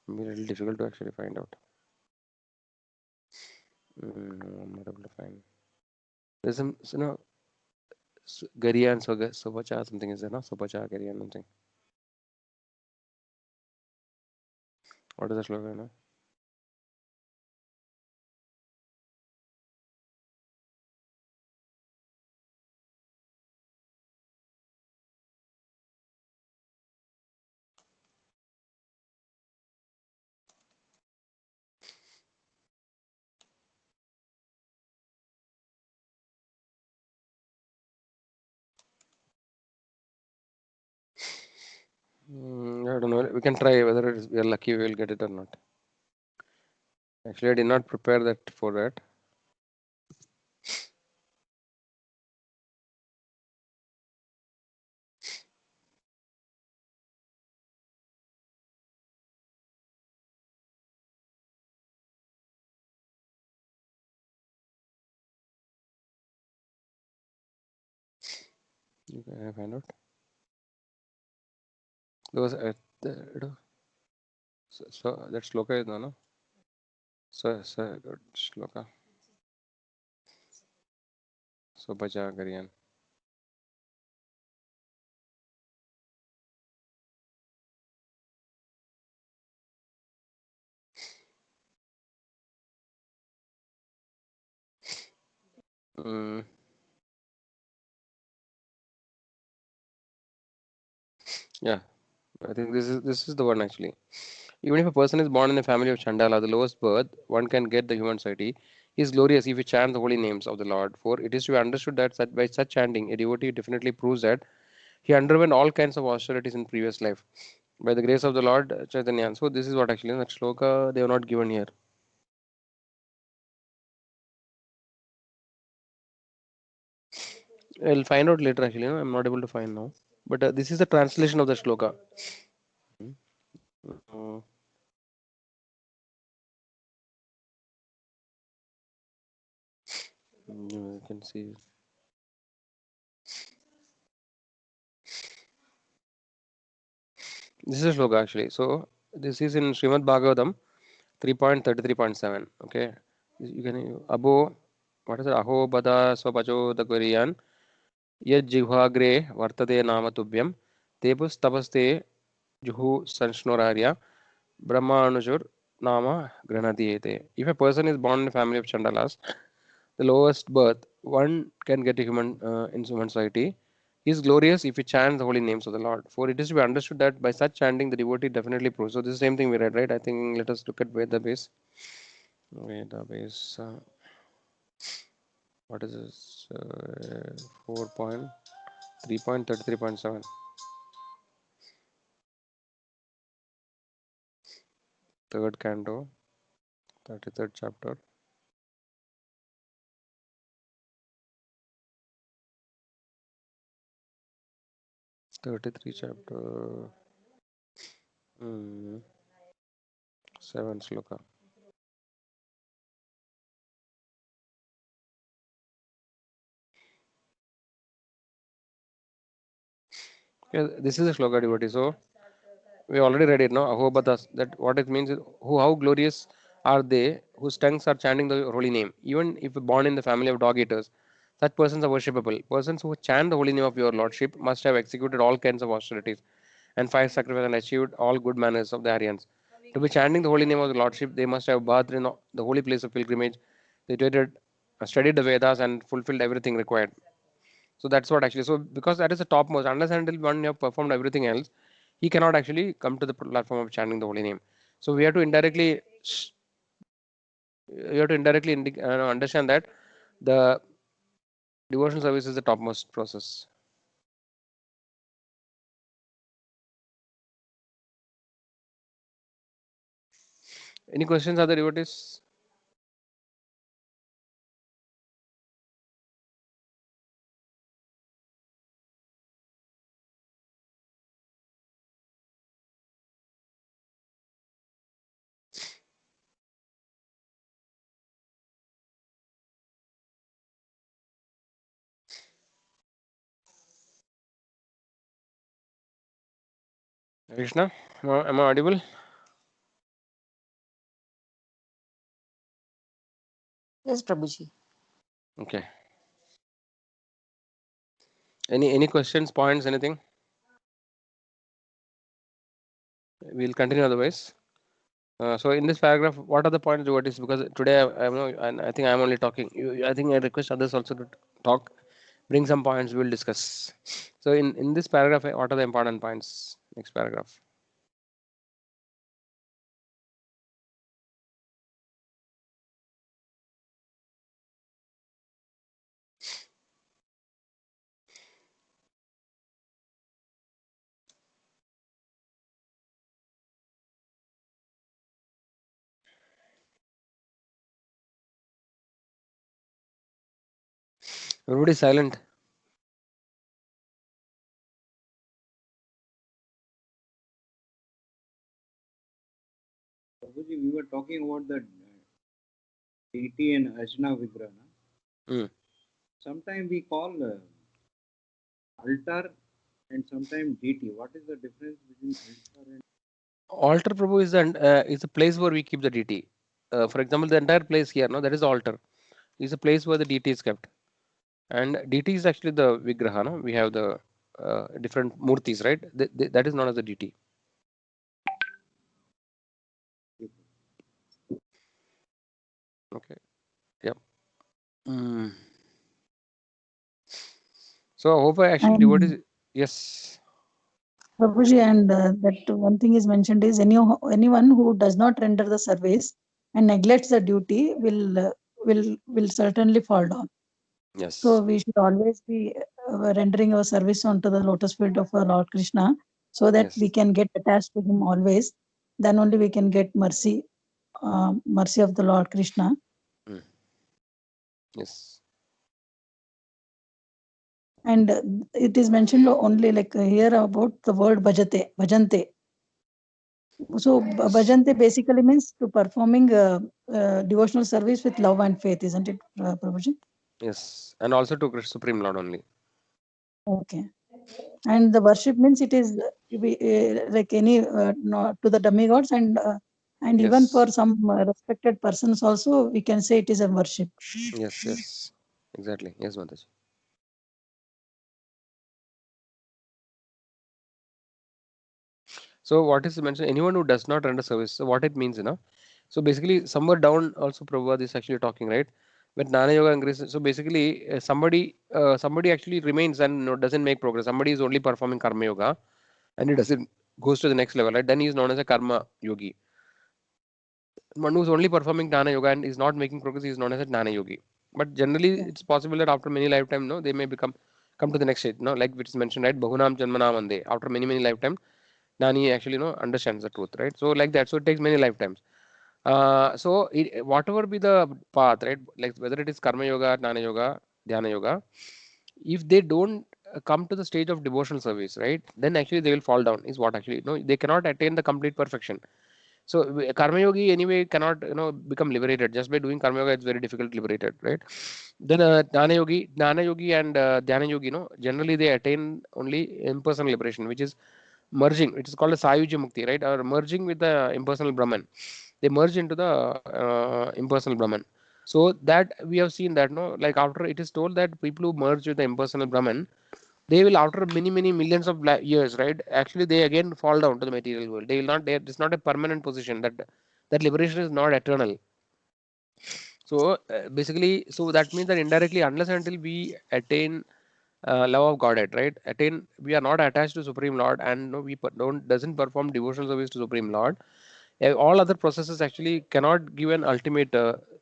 It'll be a little difficult to actually find out. I'm not able to find. There's some, Gariya and Sopacha, something is there, no? Sopacha, Gariya, something. What is the slogan, no? I don't know. We can try whether we are lucky we will get it or not. Actually, I did not prepare that for that. Can I find out? There was so that shloka is no. So good shloka. Sopacha, Gariyan. Yeah, I think this is the one actually. Even if a person is born in a family of Chandala, the lowest birth, one can get the human society. He is glorious if he chant the holy names of the Lord. For it is to be understood that by such chanting, a devotee definitely proves that he underwent all kinds of austerities in previous life by the grace of the Lord Chaitanya. So this is what actually in that shloka they are not given here. I'll find out later actually. I'm not able to find now. But this is the translation of the shloka. can see. This is a shloka actually. So this is in Srimad Bhagavatam 3.33.7. Okay, you can abo. What is it? Aho bada swapacho dakoriyan yad jihvagre vartade nama tubhyam tepus tapaste juhu sanshnorarya brahmanujur nama granadiyete. If a person is born in a family of Chandalas, the lowest birth one can get a human in human society. He is glorious if he chants the holy names of the Lord. For it is to be understood that by such chanting, the devotee definitely proves. So this is the same thing we read, right? I think let us look at Veda base. Veda base. What is this? 4.3.33.7. Third canto, 33rd chapter. Chapter 7 sloka. Okay, this is a shloka devotee. So we already read it now. Ahobatas. That what it means is how glorious are they whose tongues are chanting the holy name. Even if born in the family of dog eaters, such persons are worshipable. Persons who chant the holy name of your lordship must have executed all kinds of austerities and fire sacrifice and achieved all good manners of the Aryans. To be chanting the holy name of the lordship, they must have bathed in the holy place of pilgrimage. They studied the Vedas and fulfilled everything required. So that's what actually. So because that is the topmost, unless until one you have performed everything else, he cannot actually come to the platform of chanting the holy name. So we have to indirectly, understand that the devotional service is the topmost process. Any questions, other devotees? Krishna, am I audible? Yes, Prabhuji. Okay. Any questions, points, anything? We'll continue otherwise. So in this paragraph, what are the points, devotees? Because today I think I'm only talking. I think I request others also to talk. Bring some points. We'll discuss. So in this paragraph, what are the important points? Next paragraph. Everybody silent. Prabhuji, we were talking about the deity and Ajna Vigraha. Mm. Sometimes we call altar and sometimes deity. What is the difference between altar and Altar, Prabhu, is a place where we keep the deity. For example, the entire place here, no, that is the altar. Is a place where the deity is kept, and deity is actually the vigraha. No, we have the different murtis, right? That is known as the deity. Okay. Yep. Mm. So I hope I actually And devotees. Yes. Prabhuji, and that one thing is mentioned is anyone who does not render the service and neglects the duty will certainly fall down. Yes. So we should always be rendering our service onto the lotus feet of our Lord Krishna, so that Yes. we can get attached to him always. Then only we can get mercy of the Lord Krishna. Mm. Yes. And it is mentioned only like here about the word bhajante. So bhajante basically means to performing devotional service with love and faith, isn't it, Prabhuji? Yes, and also to Supreme Lord only. Okay. And the worship means it is like any to the demigods and even Yes. for some respected persons also we can say it is a worship. Yes, yes, exactly. Yes, Mataji. So what is mentioned? Anyone who does not render service. So what it means, So basically, somewhere down also Prabhupada is actually talking, right? When Jnana Yoga increases, so basically somebody actually remains and doesn't make progress. Somebody is only performing Karma Yoga and he doesn't goes to the next level, right? Then he is known as a Karma Yogi. One who's only performing Jnana Yoga and is not making progress is known as a Jnana Yogi. But generally, Yeah. it's possible that after many lifetime, no, they may come to the next stage, like which is mentioned, right? Bahunam Janmanam Ande. After many lifetime, Nani actually understands the truth, right? So like that, so it takes many lifetimes. Whatever be the path, right? Like whether it is Karma Yoga, Jnana Yoga, Dhyana Yoga, if they don't come to the stage of devotional service, right? Then actually they will fall down. Is what actually they cannot attain the complete perfection. So Karma Yogi anyway cannot become liberated just by doing Karma Yoga. It's very difficult to liberated, right? Then Jnana Yogi and Dhyana Yogi, generally they attain only impersonal liberation, which is merging. It is called a Sayuja Mukti, right? Or merging with the impersonal Brahman. They merge into the impersonal Brahman. So that we have seen that like after it is told that people who merge with the impersonal Brahman, they will after many millions of years, right? Actually, they again fall down to the material world. They will not. It's not a permanent position. That liberation is not eternal. So basically, so that means that indirectly, unless until we attain love of Godhead, right? Attain, we are not attached to Supreme Lord, and no, we don't doesn't perform devotional service to Supreme Lord. All other processes actually cannot give an ultimate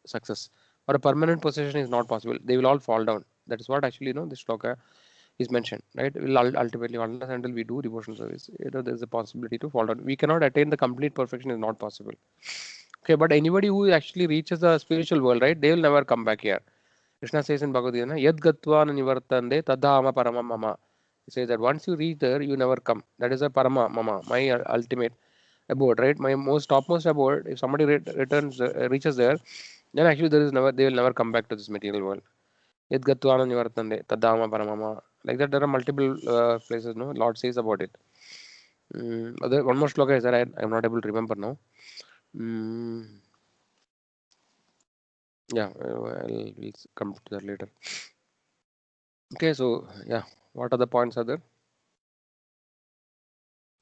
success or a permanent possession is not possible. They will all fall down. That is what actually this shloka is mentioned, right? Will ultimately unless until we do devotional service, there is a possibility to fall down. We cannot attain the complete perfection is not possible. Okay, but anybody who actually reaches the spiritual world, right? They will never come back here. Krishna says in Bhagavad Gita, Yad Gatva Nivartande Tadhama Parama Mama. He says that once you reach there, you never come. That is a Parama Mama, my ultimate abode, right? My most topmost abode. If somebody returns, reaches there, then actually there is never, they will never come back to this material world. Yad Gatva Nivartande Tadhama Parama. Like that, there are multiple places, no? Lord says about it. One more shloka is that I'm not able to remember now. Mm, yeah, we'll come to that later. Okay, so yeah, what other points are there?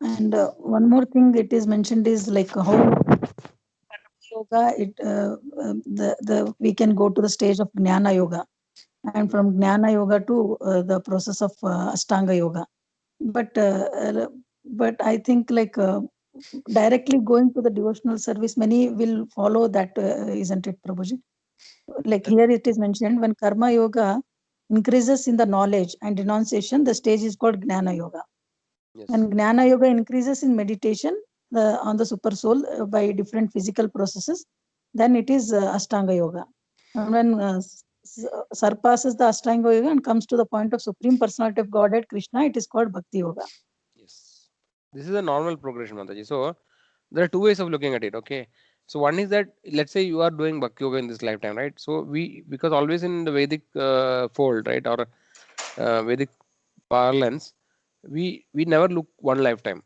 And one more thing it is mentioned is like how yoga the we can go to the stage of Jnana Yoga, and from Jnana Yoga to the process of Ashtanga Yoga. But I think like directly going to the devotional service, many will follow that, isn't it, Prabhuji? Like here it is mentioned, when Karma Yoga increases in the knowledge and renunciation, the stage is called Jnana Yoga. Yes. When Jnana Yoga increases in meditation on the super soul by different physical processes, then it is Ashtanga Yoga. And when surpasses the Ashtanga Yoga and comes to the point of Supreme Personality of Godhead, Krishna, it is called Bhakti Yoga. Yes. This is a normal progression, Mataji. So there are two ways of looking at it. Okay. So one is that let's say you are doing Bhakti Yoga in this lifetime, right? So because always in the Vedic fold, right, or Vedic parlance, we never look one lifetime.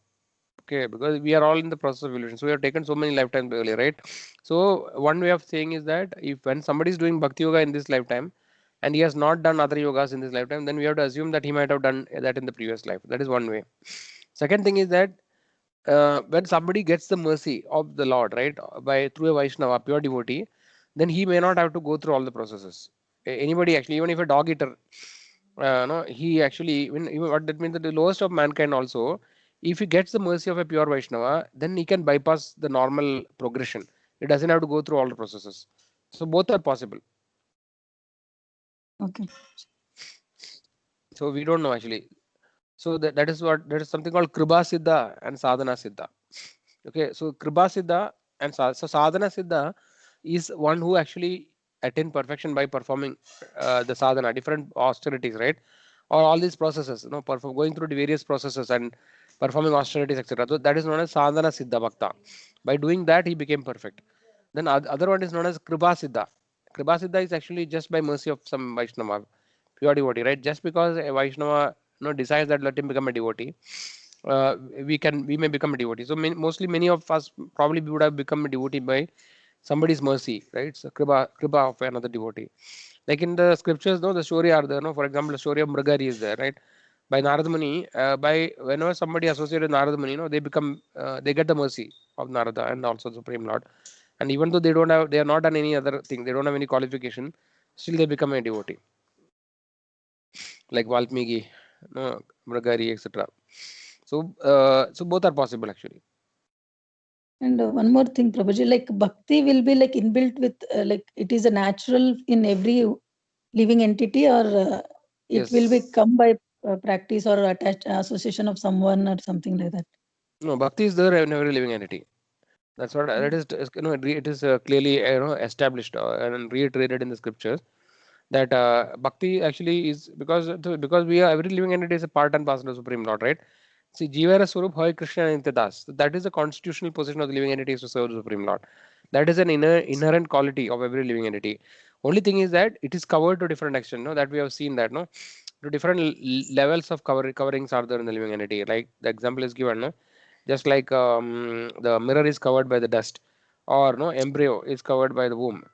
Okay, because we are all in the process of evolution. So we have taken so many lifetimes earlier, right? So one way of saying is that if when somebody is doing Bhakti Yoga in this lifetime and he has not done other yogas in this lifetime, then we have to assume that he might have done that in the previous life. That is one way. Second thing is that when somebody gets the mercy of the Lord, right, by through a Vaishnava, pure devotee, then he may not have to go through all the processes. Anybody actually, even if a dog eater, no, he actually, even what that means that the lowest of mankind also, if he gets the mercy of a pure Vaishnava, then he can bypass the normal progression. He doesn't have to go through all the processes. So both are possible. Okay. So we don't know actually. So that is something called Kriba Siddha and Sadhana Siddha. Okay, so Kriba Siddha and so Sadhana Siddha is one who actually attain perfection by performing the sadhana, different austerities, right? Or all these processes, going through the various processes and performing austerities, etc. So that is known as Sadhana Siddha Bhakta. By doing that, he became perfect. Then other one is known as Kripa Siddha. Kripa Siddha is actually just by mercy of some Vaishnava, pure devotee, right? Just because a Vaishnava decides that let him become a devotee, we may become a devotee. So mostly many of us probably would have become a devotee by somebody's mercy, right? So kripa of another devotee. Like in the scriptures, no, the story are there. No, for example, the story of Mrigari is there, right? By Narada Muni, by whenever somebody associated with Narada Muni, they become, they get the mercy of Narada and also Supreme Lord. And even though they are not done any other thing, they don't have any qualification, still they become a devotee, like Valmiki, no, Mrigari, etc. So both are possible actually. And one more thing, Prabhuji, like bhakti will be like inbuilt with, like it is a natural in every living entity, or it will be come by practice or attached association of someone or something like that. No, bhakti is there in every living entity. That's what that is. It is clearly established and reiterated in the scriptures that bhakti actually is because we are every living entity is a part and parcel of Supreme Lord, right? See, Jivara Swarup Hoy Krishna Nityadas. So that is the constitutional position of the living entity is to serve the Supreme Lord. That is an inherent quality of every living entity. Only thing is that it is covered to different extent. No, that we have seen that no, to different levels of coverings are there in the living entity. Like the example is given, no, just like the mirror is covered by the dust, or no embryo is covered by the womb,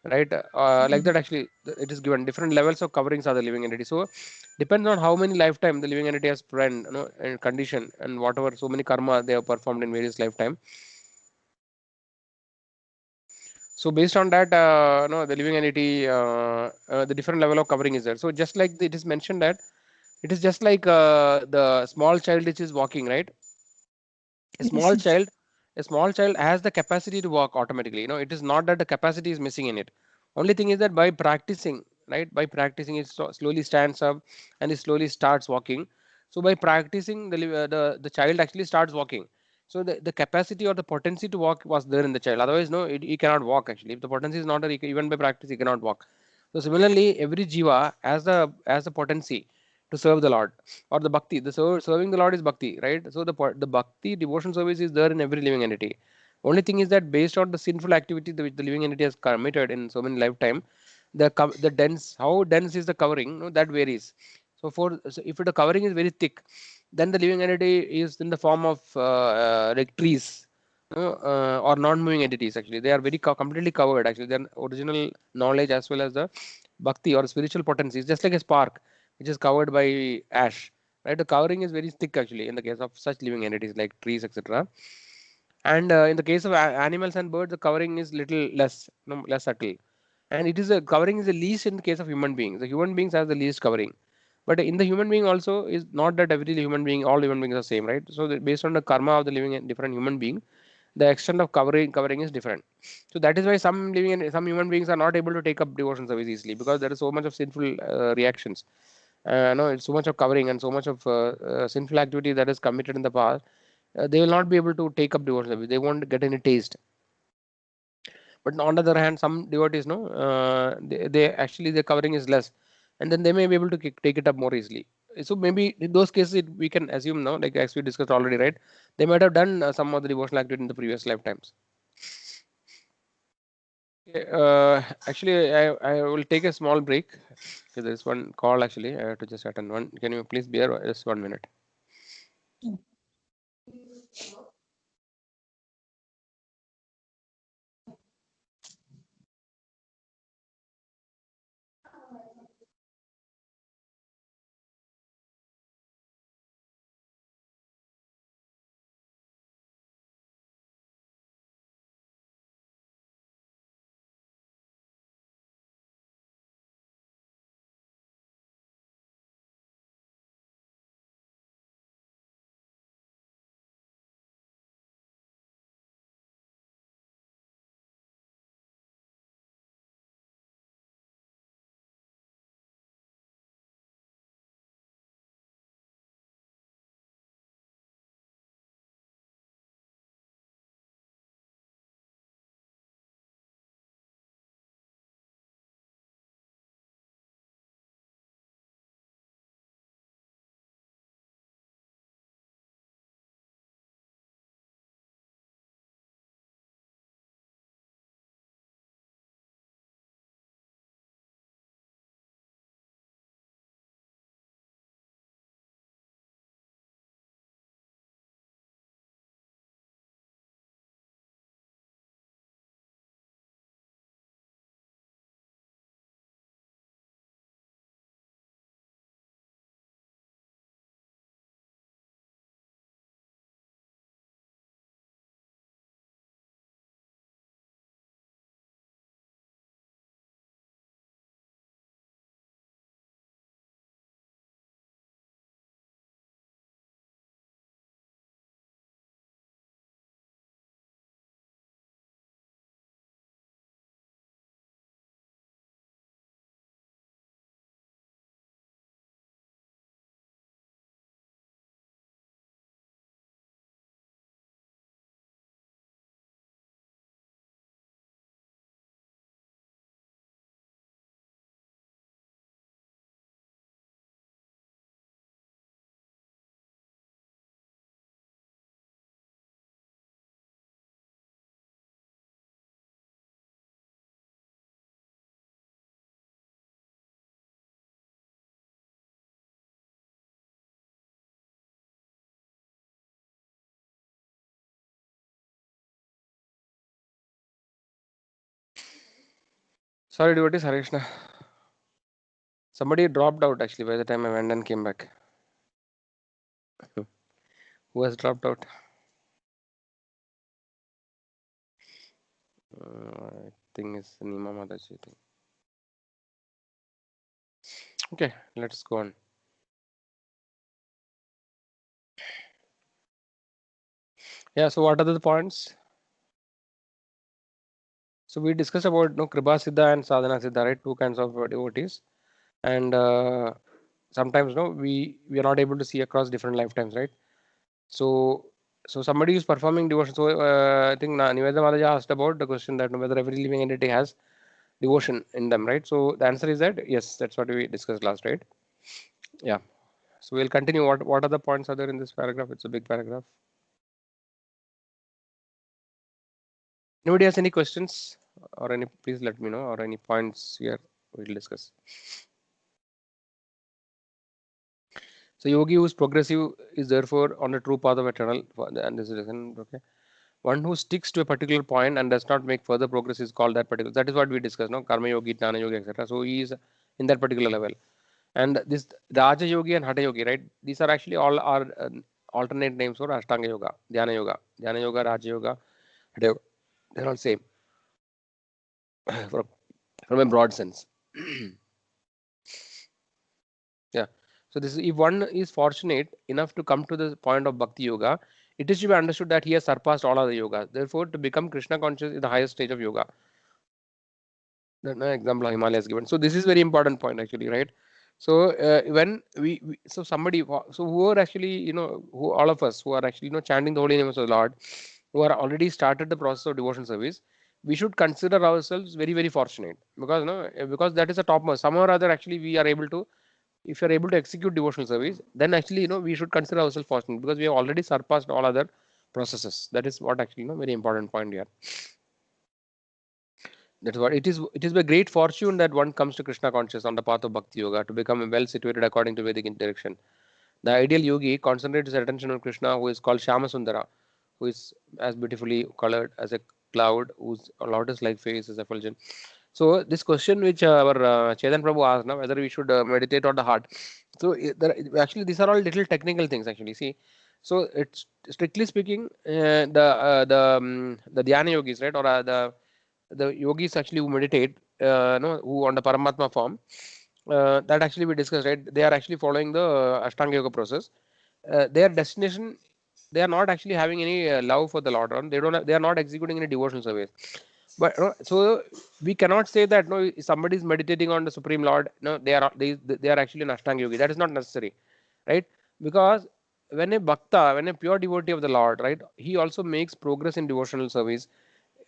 right? Like that actually it is given different levels of coverings are the living entity. So depends on how many lifetime the living entity has spent, and condition and whatever so many karma they have performed in various lifetime. So based on that, no, the living entity, the different level of covering is there. So just like it is mentioned that it is just like the small child which is walking, right? A Yes, small yes. child, a small child has the capacity to walk automatically. It is not that the capacity is missing in it. Only thing is that by practicing, right? By practicing, it slowly stands up and it slowly starts walking. So by practicing, the child actually starts walking. So the capacity or the potency to walk was there in the child. Otherwise, no, he cannot walk actually. If the potency is not there, even by practice, he cannot walk. So similarly, every jiva has the potency to serve the Lord, or the bhakti. Serving the Lord is bhakti, right? So the bhakti devotion service is there in every living entity. Only thing is that based on the sinful activity which the living entity has committed in so many lifetime, the dense how dense is the covering, no, that varies. So if the covering is very thick, then the living entity is in the form of like trees, or non-moving entities. Actually, they are very completely covered. Actually, their original knowledge as well as the bhakti or spiritual potency is just like a spark which is covered by ash, right? The covering is very thick actually in the case of such living entities like trees, etc. And in the case of animals and birds, the covering is little less, less subtle. And it is a covering is the least in the case of human beings. The human beings have the least covering. But in the human being also is not that every human being, all human beings are same, right? So based on the karma of the living and different human being, the extent of covering is different. So that is why some living and some human beings are not able to take up devotion service easily, because there is so much of sinful reactions. No, it's so much of covering and so much of sinful activity that is committed in the past. They will not be able to take up devotion service. They won't get any taste. But on the other hand, some devotees, no, they actually the covering is less, and then they may be able to take it up more easily. So maybe in those cases, we can assume now, like as we discussed already, right? They might have done some of the devotional activity in the previous lifetimes. Okay, actually, I will take a small break. Okay, there is one call actually. I have to just attend one. Can you please bear just 1 minute? Sorry, devotees, Hare Krishna. Somebody dropped out actually by the time I went and came back. Who has dropped out? I think it's Nima Mataji. Okay, let's go on. Yeah, so what are the points? So we discussed about Kripa Siddha and Sadhana Siddha, right? Two kinds of devotees. And sometimes we are not able to see across different lifetimes, right? So somebody is performing devotion. So I think Niveda Mataji asked about the question that whether every living entity has devotion in them, right? So the answer is that yes, that's what we discussed last, right? Yeah. So we'll continue. What other points are there in this paragraph? It's a big paragraph. Anybody has any questions or any? Please let me know, or any points here we'll discuss. So yogi who is progressive is therefore on the true path of eternal. And this is okay. One who sticks to a particular point and does not make further progress is called that particular. That is what we discussed, no? Karma yogi, Jnana yogi, etc. So he is in that particular level. And this Raja yogi and Hatha yogi, right? These are actually all are alternate names for Ashtanga yoga, Dhyana yoga, Raja yoga, Hatha yoga. They're all same from a broad sense. Yeah. So this is, if one is fortunate enough to come to the point of Bhakti yoga, it is to be understood that he has surpassed all other yogas. Therefore, to become Krishna conscious is the highest stage of yoga. The example Himalaya is given. So this is very important point actually, right? So when we so somebody so who are actually who all of us who are actually chanting the holy names of the Lord, who are already started the process of devotion service, we should consider ourselves very very fortunate because because that is a topmost. Somehow or other actually we are able to, if you are able to execute devotional service, then actually we should consider ourselves fortunate because we have already surpassed all other processes. That is what actually very important point here. That's what it is. It is by great fortune that one comes to Krishna conscious on the path of Bhakti Yoga to become well situated according to Vedic direction. The ideal yogi concentrates his attention on Krishna, who is called Shama Sundara, who is as beautifully colored as a cloud, whose lotus-like face is effulgent. So this question which our Chetan Prabhu asked now, whether we should meditate on the heart. So actually these are all little technical things actually. See, so it's strictly speaking, the dhyana yogis, right, or the yogis actually who meditate, no, who on the Paramatma form, that actually we discussed, right? They are actually following the Ashtanga Yoga process. Their destination, they are not actually having any love for the Lord, or they don't. They are not executing any devotional service. But so we cannot say that no, if somebody is meditating on the Supreme Lord, no, they are actually an Ashtanga Yogi. That is not necessary, right? Because when a bhakta, when a pure devotee of the Lord, right, he also makes progress in devotional service.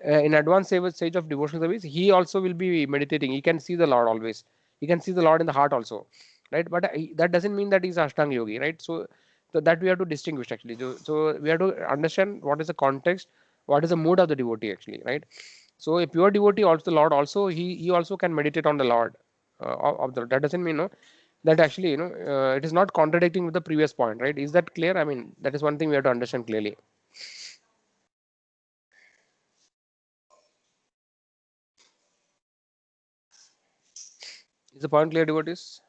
In advanced stage of devotional service, he also will be meditating. He can see the Lord always. He can see the Lord in the heart also, right? But that doesn't mean that he's Ashtanga Yogi, right? So that we have to distinguish actually. So we have to understand what is the context, what is the mood of the devotee actually, right? So a pure devotee also the Lord also he also can meditate on the Lord of the. That doesn't mean that actually it is not contradicting with the previous point, right? Is that clear? I mean that is one thing we have to understand clearly. Is the point clear, devotees?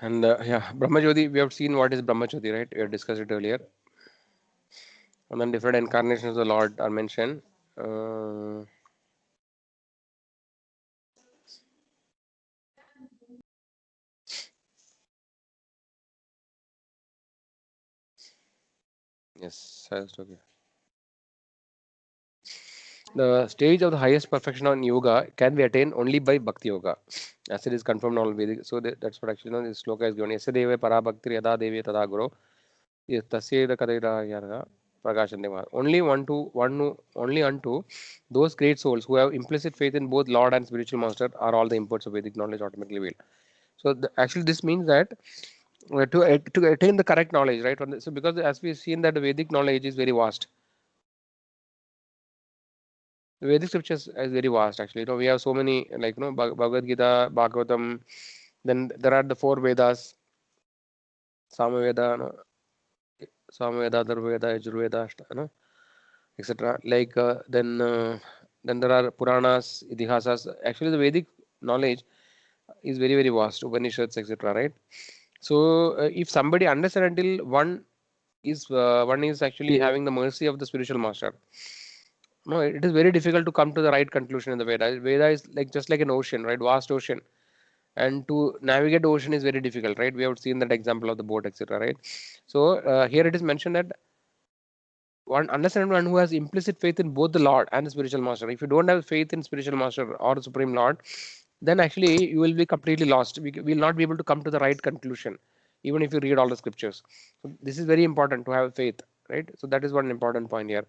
And yeah, Brahmajyoti, we have seen what is Brahmajyoti, right? We have discussed it earlier. And then different incarnations of the Lord are mentioned. Yes, that's okay. The stage of the highest perfection on yoga can be attained only by Bhakti Yoga, as it is confirmed on Vedic. So that's what actually this sloka is given. Yasadeva para bhakti yada devi tada guru tasya kadeda yarga prakashan. Only unto those great souls who have implicit faith in both Lord and spiritual master are all the imports of Vedic knowledge automatically revealed. So actually this means that to attain the correct knowledge, right? So because as we've seen that the Vedic knowledge is very vast. The Vedic scriptures is very vast actually. We have so many, like Bhagavad Gita, Bhagavatam. Then there are the four Vedas, Samaveda, Samaveda, Atharvaveda, Yajurveda, etc. Like then there are Puranas, Idihasas. Actually, the Vedic knowledge is very very vast, Upanishads, etc. Right? So if somebody understands until one is actually having the mercy of the spiritual master. No, it is very difficult to come to the right conclusion in the Veda. Veda is like just like an ocean, right? Vast ocean, and to navigate the ocean is very difficult, right? We have seen that example of the boat, etc. Right? So here it is mentioned that one understand one who has implicit faith in both the Lord and the spiritual master. If you don't have faith in spiritual master or the supreme Lord, then actually you will be completely lost. We will not be able to come to the right conclusion, even if you read all the scriptures. So this is very important to have faith, right? So that is one important point here.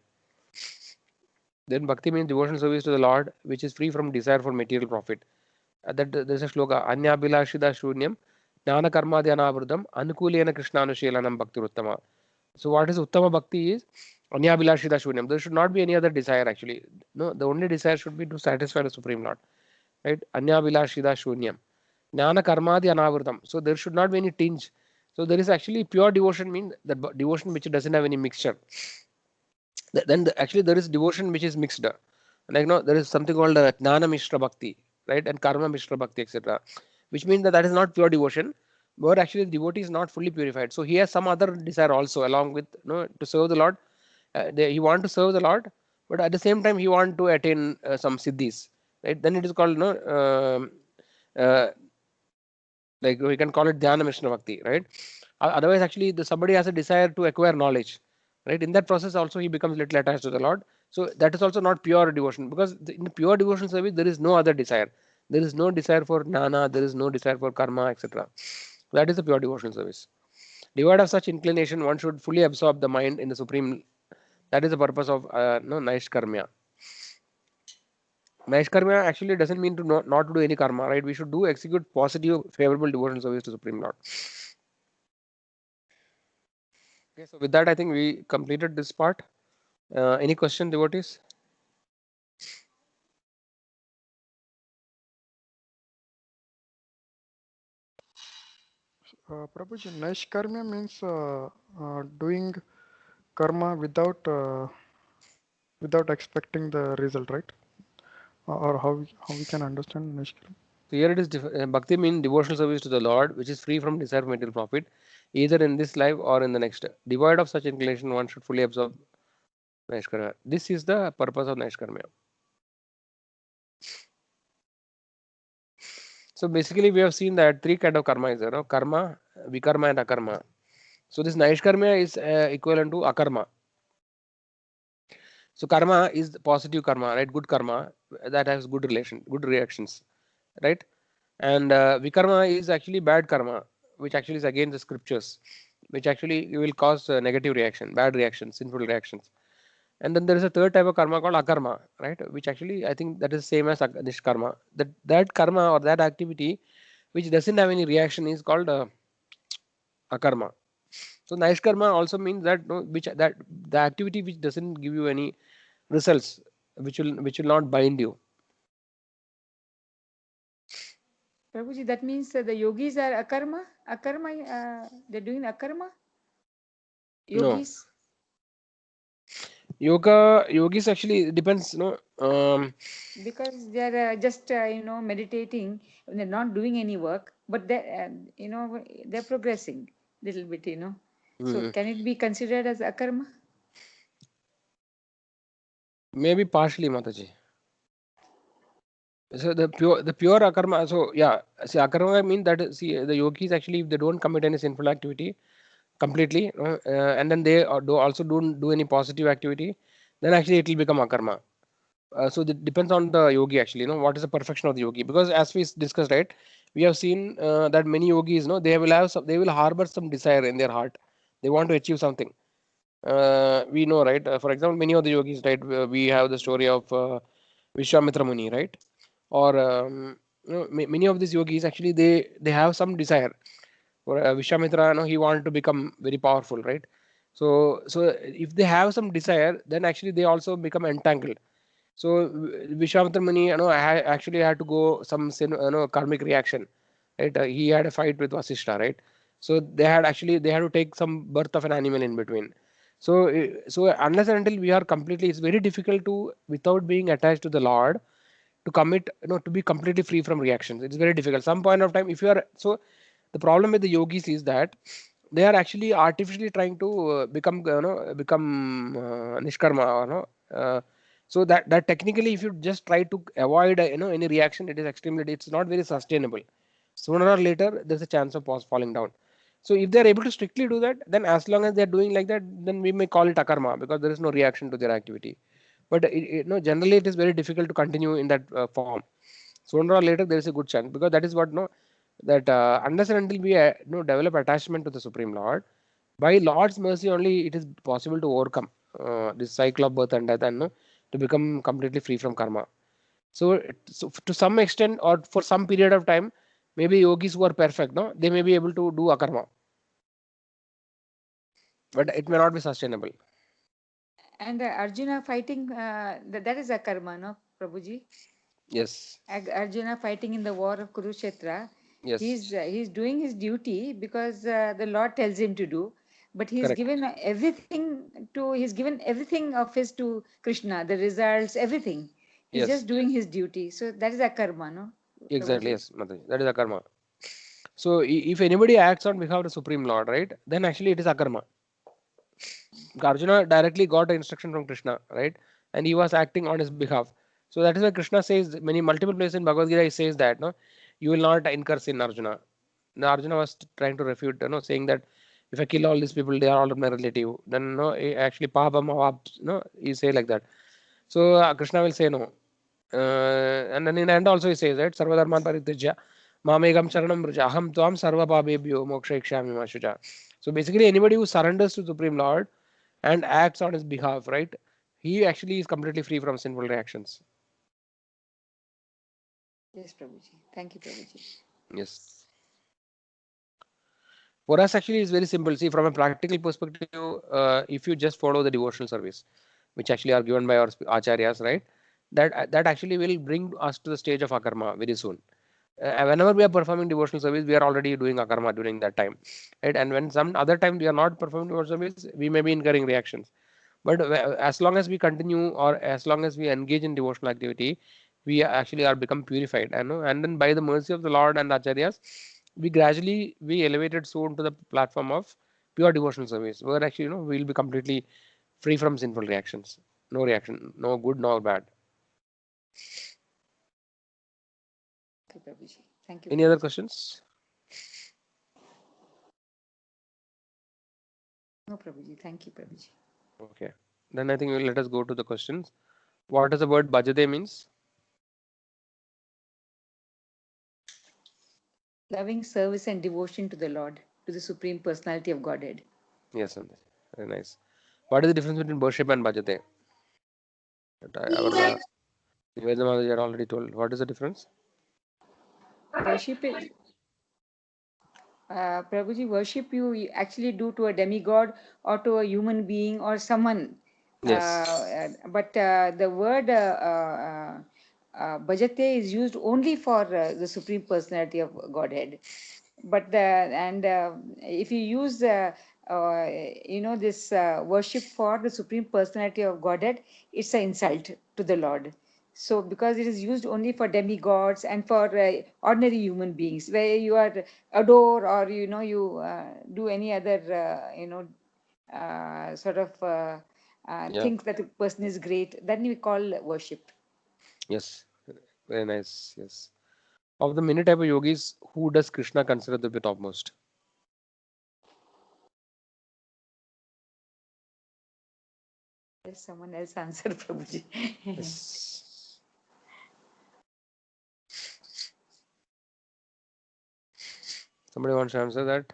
Then bhakti means devotional service to the Lord, which is free from desire for material profit. That there's a shloka, Anyabhilashida Shunyam, Jnana Karma Dhyanavrutam, Anukulena Krishna Anushelanam Bhakti Uttama. So what is Uttama Bhakti is Anyabhilashida Shunyam. There should not be any other desire actually. No, the only desire should be to satisfy the Supreme Lord. Right? Anyabhilashida Shunyam. Jnana Karma Dhyanavrutam. So there should not be any tinge. So there is actually pure devotion means the devotion which doesn't have any mixture. Then actually there is devotion which is mixed. Like there is something called Jnana Mishra Bhakti, right? And Karma Mishra Bhakti, etc. Which means that is not pure devotion, but actually the devotee is not fully purified. So he has some other desire also along with to serve the Lord. He want to serve the Lord, but at the same time he want to attain some siddhis, right? Then it is called uh, like we can call it Dhyana Mishra Bhakti, right? Otherwise, actually, somebody has a desire to acquire knowledge, right? In that process, also he becomes little attached to the Lord. So that is also not pure devotion, because in the pure devotion service there is no other desire. There is no desire for jnana, there is no desire for karma, etc. That is the pure devotion service. Devoid of such inclination, one should fully absorb the mind in the supreme. That is the purpose of Naishkarmya. Naishkarmya actually doesn't mean to not to do any karma, right? We should execute positive, favorable devotion service to Supreme Lord. Okay, so with that, I think we completed this part. Any question, devotees? Prabhuji, Naishkarmya means doing karma without expecting the result, right? Or how we can understand Naishkarmya? So here it is, bhakti means devotional service to the Lord, which is free from desire for material profit, either in this life or in the next. Devoid of such inclination, one should fully absorb Naishkarmya. This is the purpose of Naishkarmya. So basically, we have seen that three kind of karma is there: karma, vikarma, and akarma. So this Naishkarmya is equivalent to akarma. So karma is positive karma, right? Good karma that has good reactions, right? And vikarma is actually bad karma, which actually is against the scriptures, which actually will cause negative reaction, bad reactions, sinful reactions. And then there is a third type of karma called akarma, right? Which actually I think that is same as nishkarma. That karma or that activity which doesn't have any reaction is called akarma. So nishkarma also means that that the activity which doesn't give you any results, which will not bind you. Prabhuji, that means the yogis are akarma? They're doing akarma? Yogis? No. Yogis actually depends, because they're just, meditating, they're not doing any work, but they're, they're progressing little bit, So can it be considered as akarma? Maybe partially, Mataji. So the pure akarma. So yeah, see, akarma means that the yogis actually, if they don't commit any sinful activity completely, and then they also don't do any positive activity, then actually it will become akarma. So it depends on the yogi actually. What is the perfection of the yogi? Because as we discussed, right, we have seen that many yogis, they will harbor some desire in their heart. They want to achieve something. We know, right? For example, many of the yogis, right? We have the story of Vishwamitra Muni, right? Or many of these yogis actually they have some desire. For Vishwamitra, he wanted to become very powerful, right? So if they have some desire, then actually they also become entangled. So Vishwamitra Muni, actually had to go some karmic reaction, right? He had a fight with Vasishtha, right? So they had to take some birth of an animal in between. So unless and until we are completely, it's very difficult to, without being attached to the Lord, to commit, to be completely free from reactions. It's very difficult. Some point of time, if you are so, the problem with the yogis is that they are actually artificially trying to become nishkarma, so that technically, if you just try to avoid any reaction, it is extremely, it's not very sustainable. Sooner or later there's a chance of falling down. So if they are able to strictly do that, then as long as they are doing like that, then we may call it akarma, because there is no reaction to their activity. But no, generally it is very difficult to continue in that form. Sooner or later there is a good chance, because that is what, no, that unless and until we develop attachment to the Supreme Lord, by Lord's mercy only it is possible to overcome this cycle of birth and death, and no, to become completely free from karma. So to some extent, or for some period of time, maybe yogis who are perfect, no, they may be able to do akarma, but it may not be sustainable. And Arjuna fighting, that is a karma, no, Prabhuji? Yes. Arjuna fighting in the war of Kurukshetra. Yes. He's doing his duty because the Lord tells him to do, but he's Correct. given everything of his to Krishna, the results, everything. He's Yes. just doing his duty. So that is a karma, no? Exactly. Prabhuji? Yes, Mataji. That is akarma. So if anybody acts on behalf of the Supreme Lord, right, then actually it is akarma. Arjuna directly got an instruction from Krishna, right, and he was acting on his behalf. So that is why Krishna says, many multiple places in Bhagavad Gita he says that, no, you will not incur sin, Arjuna. Now Arjuna was trying to refute, saying that if I kill all these people, they are all of my relative. Then no, actually Papa Mahab, no, he say like that. So Krishna will say no. And then in the end also he says that Sarvadharman Paritijya Mamegam Charanam Braja Aham Tvam Sarva Pabebhyo Moksha Ikshami Mashuja. So basically anybody who surrenders to Supreme Lord and acts on his behalf, right, he actually is completely free from sinful reactions. Yes, Prabhuji. Thank you, Prabhuji. Yes. For us, actually, it's very simple. See, from a practical perspective, if you just follow the devotional service, which actually are given by our acharyas, right, that actually will bring us to the stage of akarma very soon. Whenever we are performing devotional service, we are already doing akarma during that time, right? And when some other time we are not performing devotional service, we may be incurring reactions. But as long as we continue, or as long as we engage in devotional activity, we actually are become purified, and then by the mercy of the Lord and acharyas, we gradually we elevated soon to the platform of pure devotional service, where actually we'll be completely free from sinful reactions. No reaction, no good nor bad. Thank you, Prabhuji. Thank you. Any other questions? No, Prabhuji. Thank you, Prabhuji. Okay. Then I think let us go to the questions. What does the word bhajate means? Loving service and devotion to the Lord, to the Supreme Personality of Godhead. Yes, Sandesh. Very nice. What is the difference between worship and bhajate? Our Nivedana Mataji had already told. What is the difference? Worship is, Prabhuji, worship you actually do to a demigod or to a human being or someone. Yes. But the word bhajate is used only for the Supreme Personality of Godhead. But if you use this worship for the Supreme Personality of Godhead, it's an insult to the Lord. So because it is used only for demigods and for ordinary human beings, where you are adore, or you do any other sort of Yeah. think that a person is great, then we call worship. Yes. Very nice. Yes. Of the many type of yogis, who does Krishna consider to be topmost? Let someone else answer, Prabhuji. Yes. Somebody wants to answer that?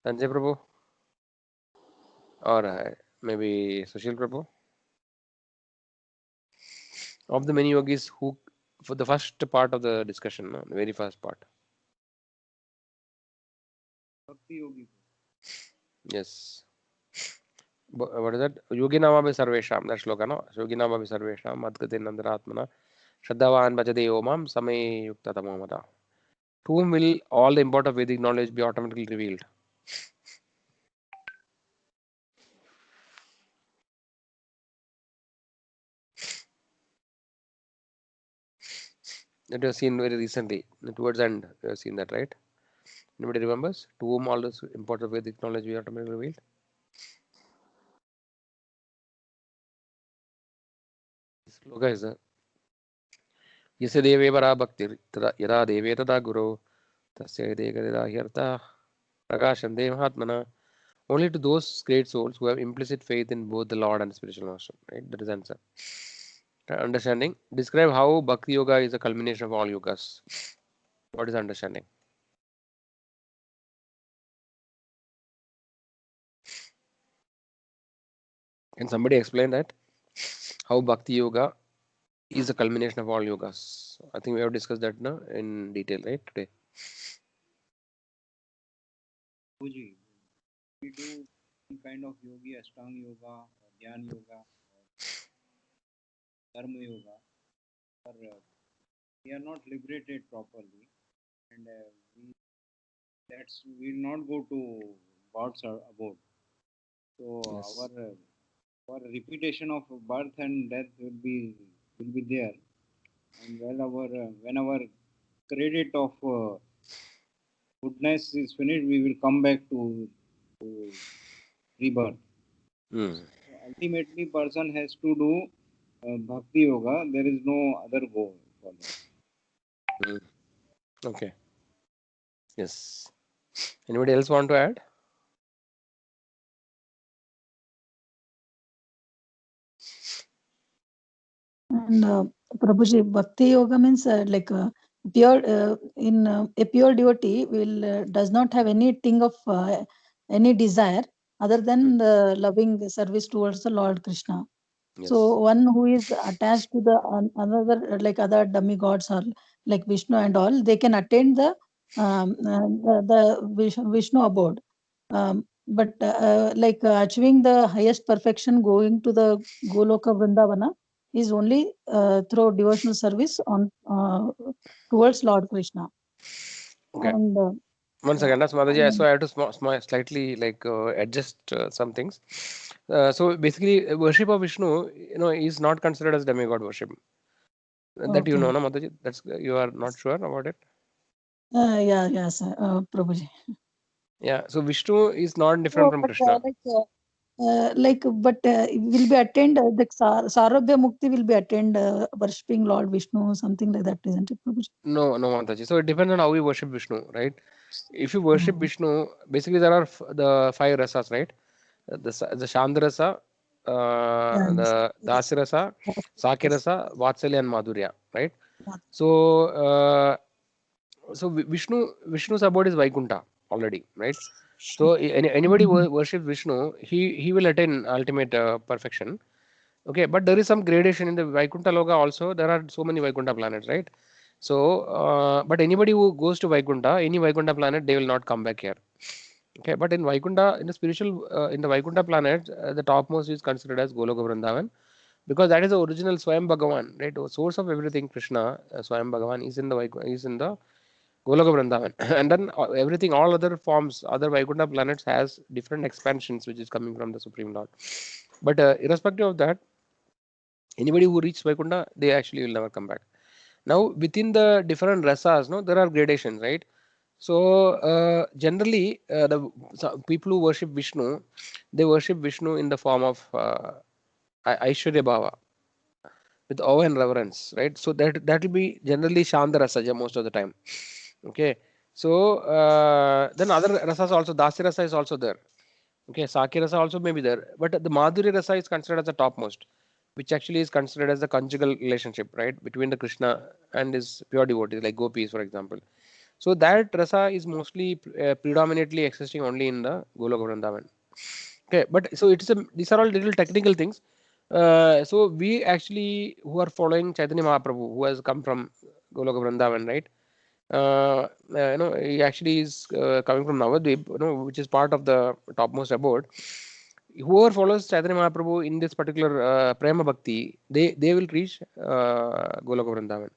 Sanjay Prabhu? Or maybe Sushil Prabhu? Of the many yogis, who, for the first part of the discussion, no, the very first part. Bhakti Yogi. Yes. What is that? Yoginama bhi sarvesham. That shloka, no? Yoginama bhi sarvesham. Madgati nandaratmana. Shraddhavan bhajate omam samay yukta tamamada. To whom will all the import of Vedic knowledge be automatically revealed? That you have seen very recently. Towards the end, you have seen that, right? Anybody remembers? To whom all this import of Vedic knowledge be automatically revealed? This shloka is यस्य देवे परा भक्तिर् यदा देवे तदा गुरो तस्य देवता ह्यर्था prakashante mahatmana. Only to those great souls who have implicit faith in both the Lord and spiritual master. Right? That is the answer. Understanding. Describe how Bhakti Yoga is a culmination of all yogas. What is understanding? Can somebody explain that? How Bhakti Yoga is a culmination of all yogas. I think we have discussed that now in detail, right, today. Puji, we do some kind of yogi, Ashtanga yoga, or Dhyan yoga, or Dharma yoga, or we are not liberated properly, and we will not go to God's abode. So Yes. our repetition of birth and death will be there, and when our credit of goodness is finished, we will come back to rebirth. Hmm. Ultimately, person has to do bhakti yoga. There is no other goal for that. Okay. Yes. Anybody else want to add? And Prabhuji, Bhakti Yoga means like pure in a pure devotee will does not have anything of any desire other than the loving service towards the Lord Krishna. Yes. So one who is attached to the another like other demigods or like Vishnu and all, they can attain the Vishnu abode. But like achieving the highest perfection, going to the Goloka Vrindavana is only through devotional service on towards Lord Krishna. Okay. And One second, that's Mataji. So I have to slightly like adjust some things. So basically, worship of Vishnu, is not considered as demigod worship. That you know, okay. no, Mataji? That's you are not sure about it. Yeah, sir, Prabhuji. Yeah. So Vishnu is not different from But Krishna. but will be attained the Sarabhya Mukti will be attained worshipping Lord Vishnu, something like that, isn't it, Prabhuji? No, no, Mataji. So it depends on how we worship Vishnu, right? If you worship Vishnu, basically there are the 5 rasas, right? The Shandarasa, the Dasirasa, Sakirasa, Vatsalya, and Madhurya, right? So, Vishnu's abode is Vaikuntha already, right? So anybody worships Vishnu, he will attain ultimate perfection. Okay, but there is some gradation in the Vaikuntha Loka also. There are so many Vaikuntha planets, right? So, but anybody who goes to Vaikuntha, any Vaikuntha planet, they will not come back here. Okay, but in Vaikuntha, in the spiritual, in the Vaikuntha planet, the topmost is considered as Goloka Vrindavan, because that is the original Swayam Bhagavan, right? The source of everything, Krishna, Swayam Bhagavan, is in the Goloka Vrindavan, and then everything, all other forms, other Vaikuntha planets has different expansions, which is coming from the Supreme Lord. But irrespective of that, anybody who reaches Vaikuntha, they actually will never come back. Now, within the different rasas, no, there are gradations, right? So generally, people who worship Vishnu, they worship Vishnu in the form of Aishwarya Bhava, with awe and reverence, right? So that will be generally Shanda Rasaja most of the time. Okay, so then other rasas also, Dasi Rasa is also there. Okay, Saki Rasa also may be there, but the Madhuri Rasa is considered as the topmost, which actually is considered as the conjugal relationship, right, between the Krishna and his pure devotees, like gopis, for example. So that rasa is mostly predominantly existing only in the Goloka Vrindavan. Okay, but so these are all little technical things. So we actually who are following Chaitanya Mahaprabhu, who has come from Goloka Vrindavan, right? He actually is coming from Navadvip, which is part of the topmost abode. Whoever follows Chaitanya Mahaprabhu in this particular Prema Bhakti, they will reach Goloka Vrindavan.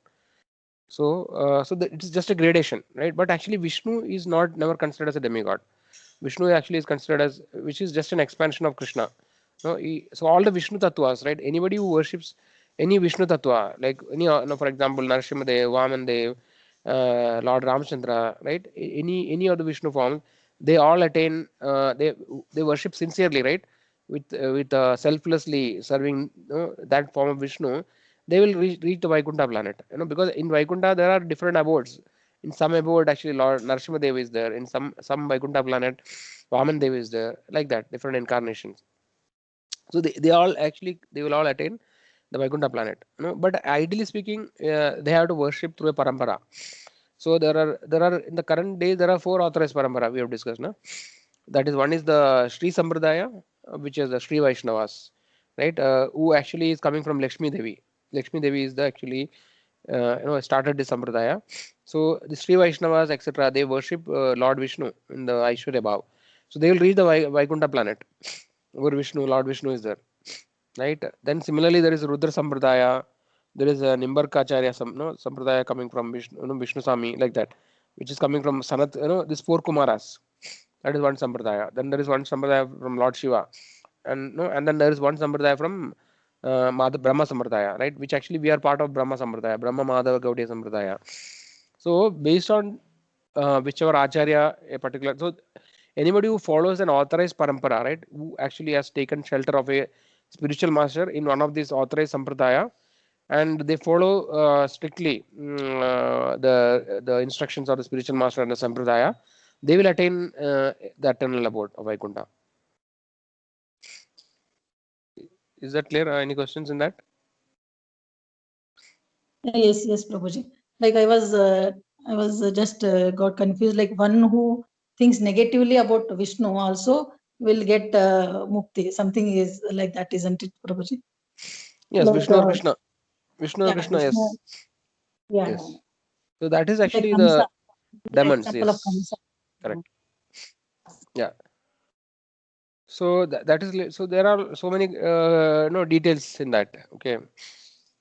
So it is just a gradation, right? But actually, Vishnu is not never considered as a demigod. Vishnu actually is considered as, which is just an expansion of Krishna. No, so all the Vishnu tattvas, right? Anybody who worships any Vishnu tattva, like any, for example, Narasimhadev, Vamandev, Lord Ramchandra, right? Any of the Vishnu forms, they all attain, they worship sincerely, right? With selflessly serving that form of Vishnu, they will reach the Vaikuntha planet. Because in Vaikuntha there are different abodes. In some abode, actually, Lord Narasimhadev is there. In some Vaikuntha planet, Vaman Dev is there. Like that, different incarnations. So they will all attain the Vaikuntha planet. But ideally speaking, they have to worship through a parampara. So there are in the current day there are four authorized parampara we have discussed. No? That is, one is the Sri Sampradaya, which is the Sri Vaishnavas, right? Who actually is coming from Lakshmi Devi. Lakshmi Devi is the actually started this Sampradaya. So the Sri Vaishnavas, etc., they worship Lord Vishnu in the Aishwarya Bhav. So they will reach the Vaikuntha planet where Vishnu, Lord Vishnu is there, right? Then similarly there is Rudra Sampradaya, there is a Nimbarkacharya Sampradaya coming from Vishnu, Vishnu Sami, like that, which is coming from Sanat, this four Kumaras. That is one Sampradaya. Then there is one Sampradaya from Lord Shiva, and then there is one Sampradaya from Brahma Sampradaya, right? Which actually we are part of Brahma Sampradaya, Brahma Madhava Gaudiya Sampradaya. So based on whichever Acharya a particular, so anybody who follows an authorized parampara, right, who actually has taken shelter of a spiritual master in one of these authorized sampradaya, and they follow strictly the instructions of the spiritual master and the sampradaya, they will attain the eternal abode of Vaikuntha. Is that clear? Any questions in that? Yes, Prabhuji. Like I was just got confused. Like one who thinks negatively about Vishnu also will get mukti. Something is like that, isn't it, Prabhuji? Yes, Like Vishnu or Krishna. Vishnu or yeah, Krishna, Vishnu. yes. Yeah, Yes. So that is like actually Kamsa. the demons, Example of yes. Kamsa. Correct. Yeah. So that is, so there are so many no details in that. Okay.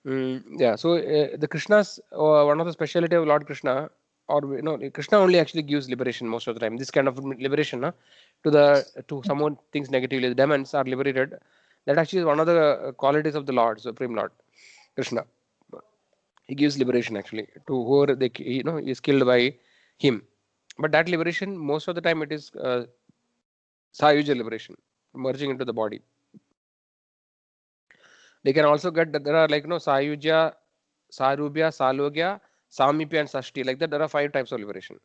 Yeah. So the Krishna's one of the speciality of Lord Krishna, or Krishna only actually gives liberation most of the time. This kind of liberation, to someone thinks negatively, the demons are liberated. That actually is one of the qualities of the Lord, Supreme Lord Krishna. He gives liberation actually to whoever is killed by him. But that liberation, most of the time, it is Sayuja liberation, merging into the body. They can also get that there are like Sayuja, Sarubhya, Salogya, Samipya, and Sashti. Like that, there are 5 types of liberation.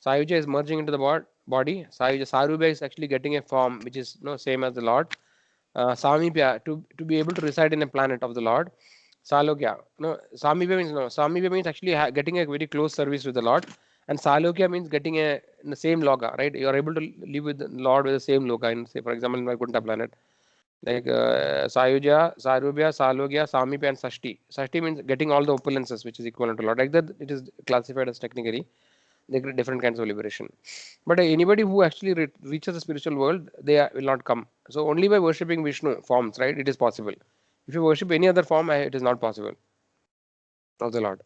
Sayuja is merging into the body. Sarubhya is actually getting a form which is same as the Lord. Samipya, to be able to reside in a planet of the Lord. Salogya, Samipya means actually getting a very close service with the Lord. And Salogya means getting in the same loga, right? You are able to live with the Lord with the same loga. In, say, for example, in Vaikuntha planet, like Sayuja, Sarubhya, Salogya, Samipya, and Sashti. Sashti means getting all the opulences, which is equivalent to Lord. Like that, it is classified as technically. They get different kinds of liberation. But anybody who actually reaches the spiritual world, they will not come. So only by worshipping Vishnu forms, right? It is possible. If you worship any other form, it is not possible of the Lord.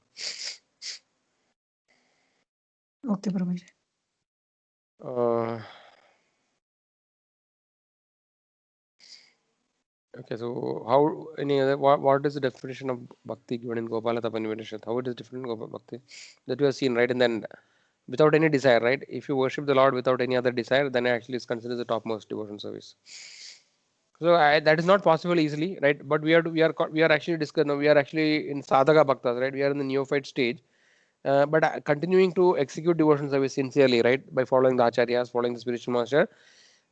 Okay, Prabhuji. Okay, so how any other what is the definition of bhakti given in Gopala Tapanipad? How it is different in bhakti that you have seen, right? And then without any desire, right? If you worship the Lord without any other desire, then actually is considered the topmost devotion service. So that is not possible easily, right? But we are actually discussing. We are actually in sadhaka bhaktas, right? We are in the neophyte stage, but continuing to execute devotion service sincerely, right? By following the acharyas, following the spiritual master,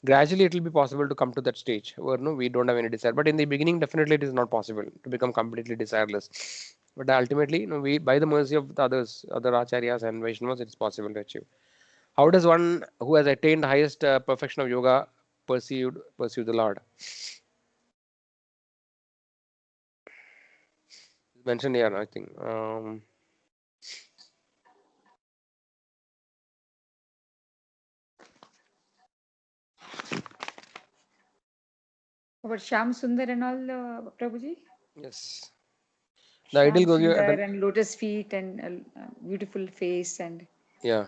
gradually it will be possible to come to that stage where we don't have any desire. But in the beginning, definitely it is not possible to become completely desireless. But ultimately, we by the mercy of the other acharyas and Vaishnavas, it is possible to achieve. How does one who has attained the highest perfection of yoga pursue the Lord? Mentioned here, I think. About Sham Sundar and all, Prabhuji? Yes. The Sham ideal yogi, Sundar and lotus feet and beautiful face and yeah.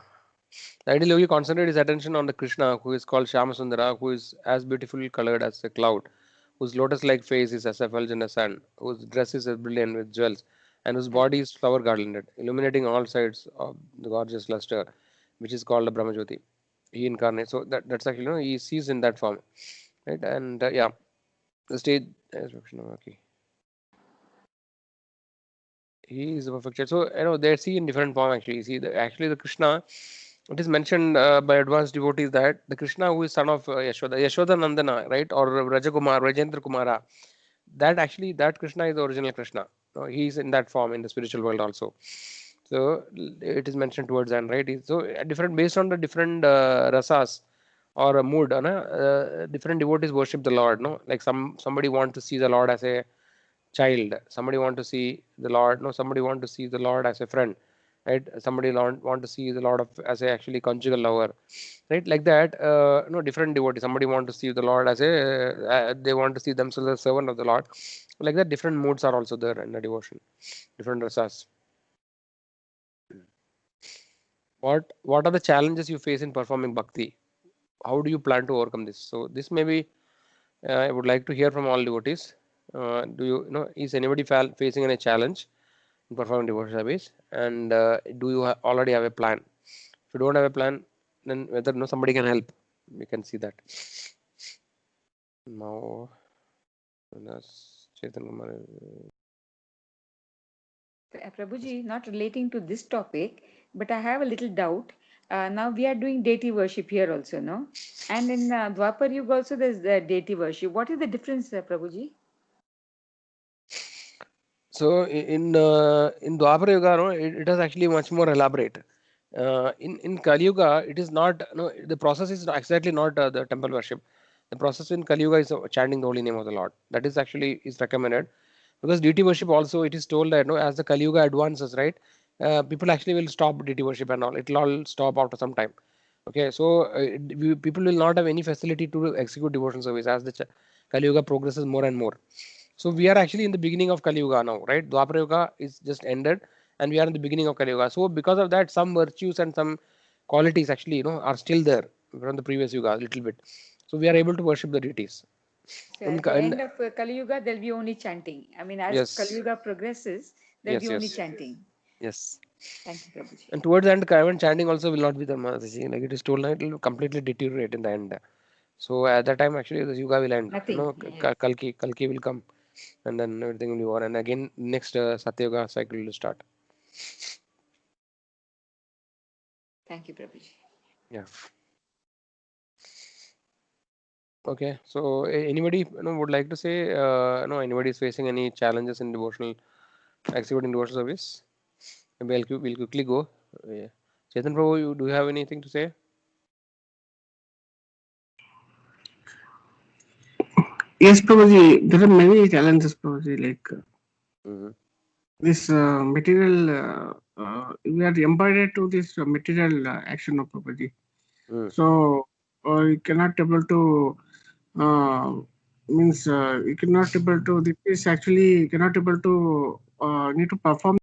The ideal yogi concentrated his attention on the Krishna, who is called Shyamasundara, who is as beautifully colored as a cloud, whose lotus-like face is as effulgent as sun, whose dress is as brilliant with jewels, and whose body is flower garlanded, illuminating all sides of the gorgeous luster, which is called the Brahmajyoti. He incarnates. So that's actually, he sees in that form, right? And yeah, the stage. Okay. He is the perfect child. So they see in different form actually. You see, actually the Krishna, it is mentioned by advanced devotees that the Krishna who is son of Yashoda Nandana, right, or Rajakumar, Rajendra Kumara, that Krishna is the original Krishna. He is in that form in the spiritual world also. So it is mentioned towards the end, right? So different based on the different rasas or a mood, different devotees worship the Lord. No, like somebody want to see the Lord as a child, somebody want to see the Lord, no, somebody want to see the Lord as a friend, right? Somebody want to see the Lord as a actually conjugal lover, right? Like that, different devotees. Somebody want to see the Lord as a they want to see themselves as servant of the Lord. Like that, different moods are also there in the devotion, different rasas. What are the challenges you face in performing bhakti? How do you plan to overcome this? So this maybe I would like to hear from all devotees. Do is anybody facing any challenge in performing devotional service? And do you already have a plan? If you don't have a plan, then whether somebody can help, we can see that. Now, Chetan Kumar. Prabhuji, not relating to this topic, but I have a little doubt. Now we are doing deity worship here also, no? And in Dwapar Yuga also there's the deity worship. What is the difference, Prabhuji? So in Dwapara Yuga, it is actually much more elaborate. In Kali Yuga, it is not. The process is exactly not the temple worship. The process in Kali Yuga is chanting the holy name of the Lord. That is actually is recommended, because deity worship also it is told that as the Kali Yuga advances, right, people actually will stop deity worship and all. It will all stop after some time. Okay, so people will not have any facility to execute devotion service as the Kali Yuga progresses more and more. So we are actually in the beginning of Kali Yuga now, right? Dwapara Yuga is just ended, and we are in the beginning of Kali Yuga. So because of that, some virtues and some qualities actually, are still there from the previous Yuga a little bit. So we are able to worship the deities. So at the end of Kali Yuga, there'll be only chanting. I mean, as yes. Kali Yuga progresses, there'll be only chanting. Yes. Thank you, Prabhuji. And towards the end, even chanting also will not be the Mataji. Like it is told, it will completely deteriorate in the end. So at that time, actually, the Yuga will end. Nothing. Kalki will come, and then everything will be over. And again, next Satya Yuga cycle will start. Thank you, Prabhuji. Yeah. Okay. So anybody would like to say anybody is facing any challenges in executing devotional service? Maybe we'll quickly go. Yeah. Chetan Prabhu, do you have anything to say? Yes, Prabhuji, there are many challenges, Prabhuji, like this material, we are embodied to this material action of Prabhuji. So you cannot able to, you cannot able to, this is actually cannot able to, need to perform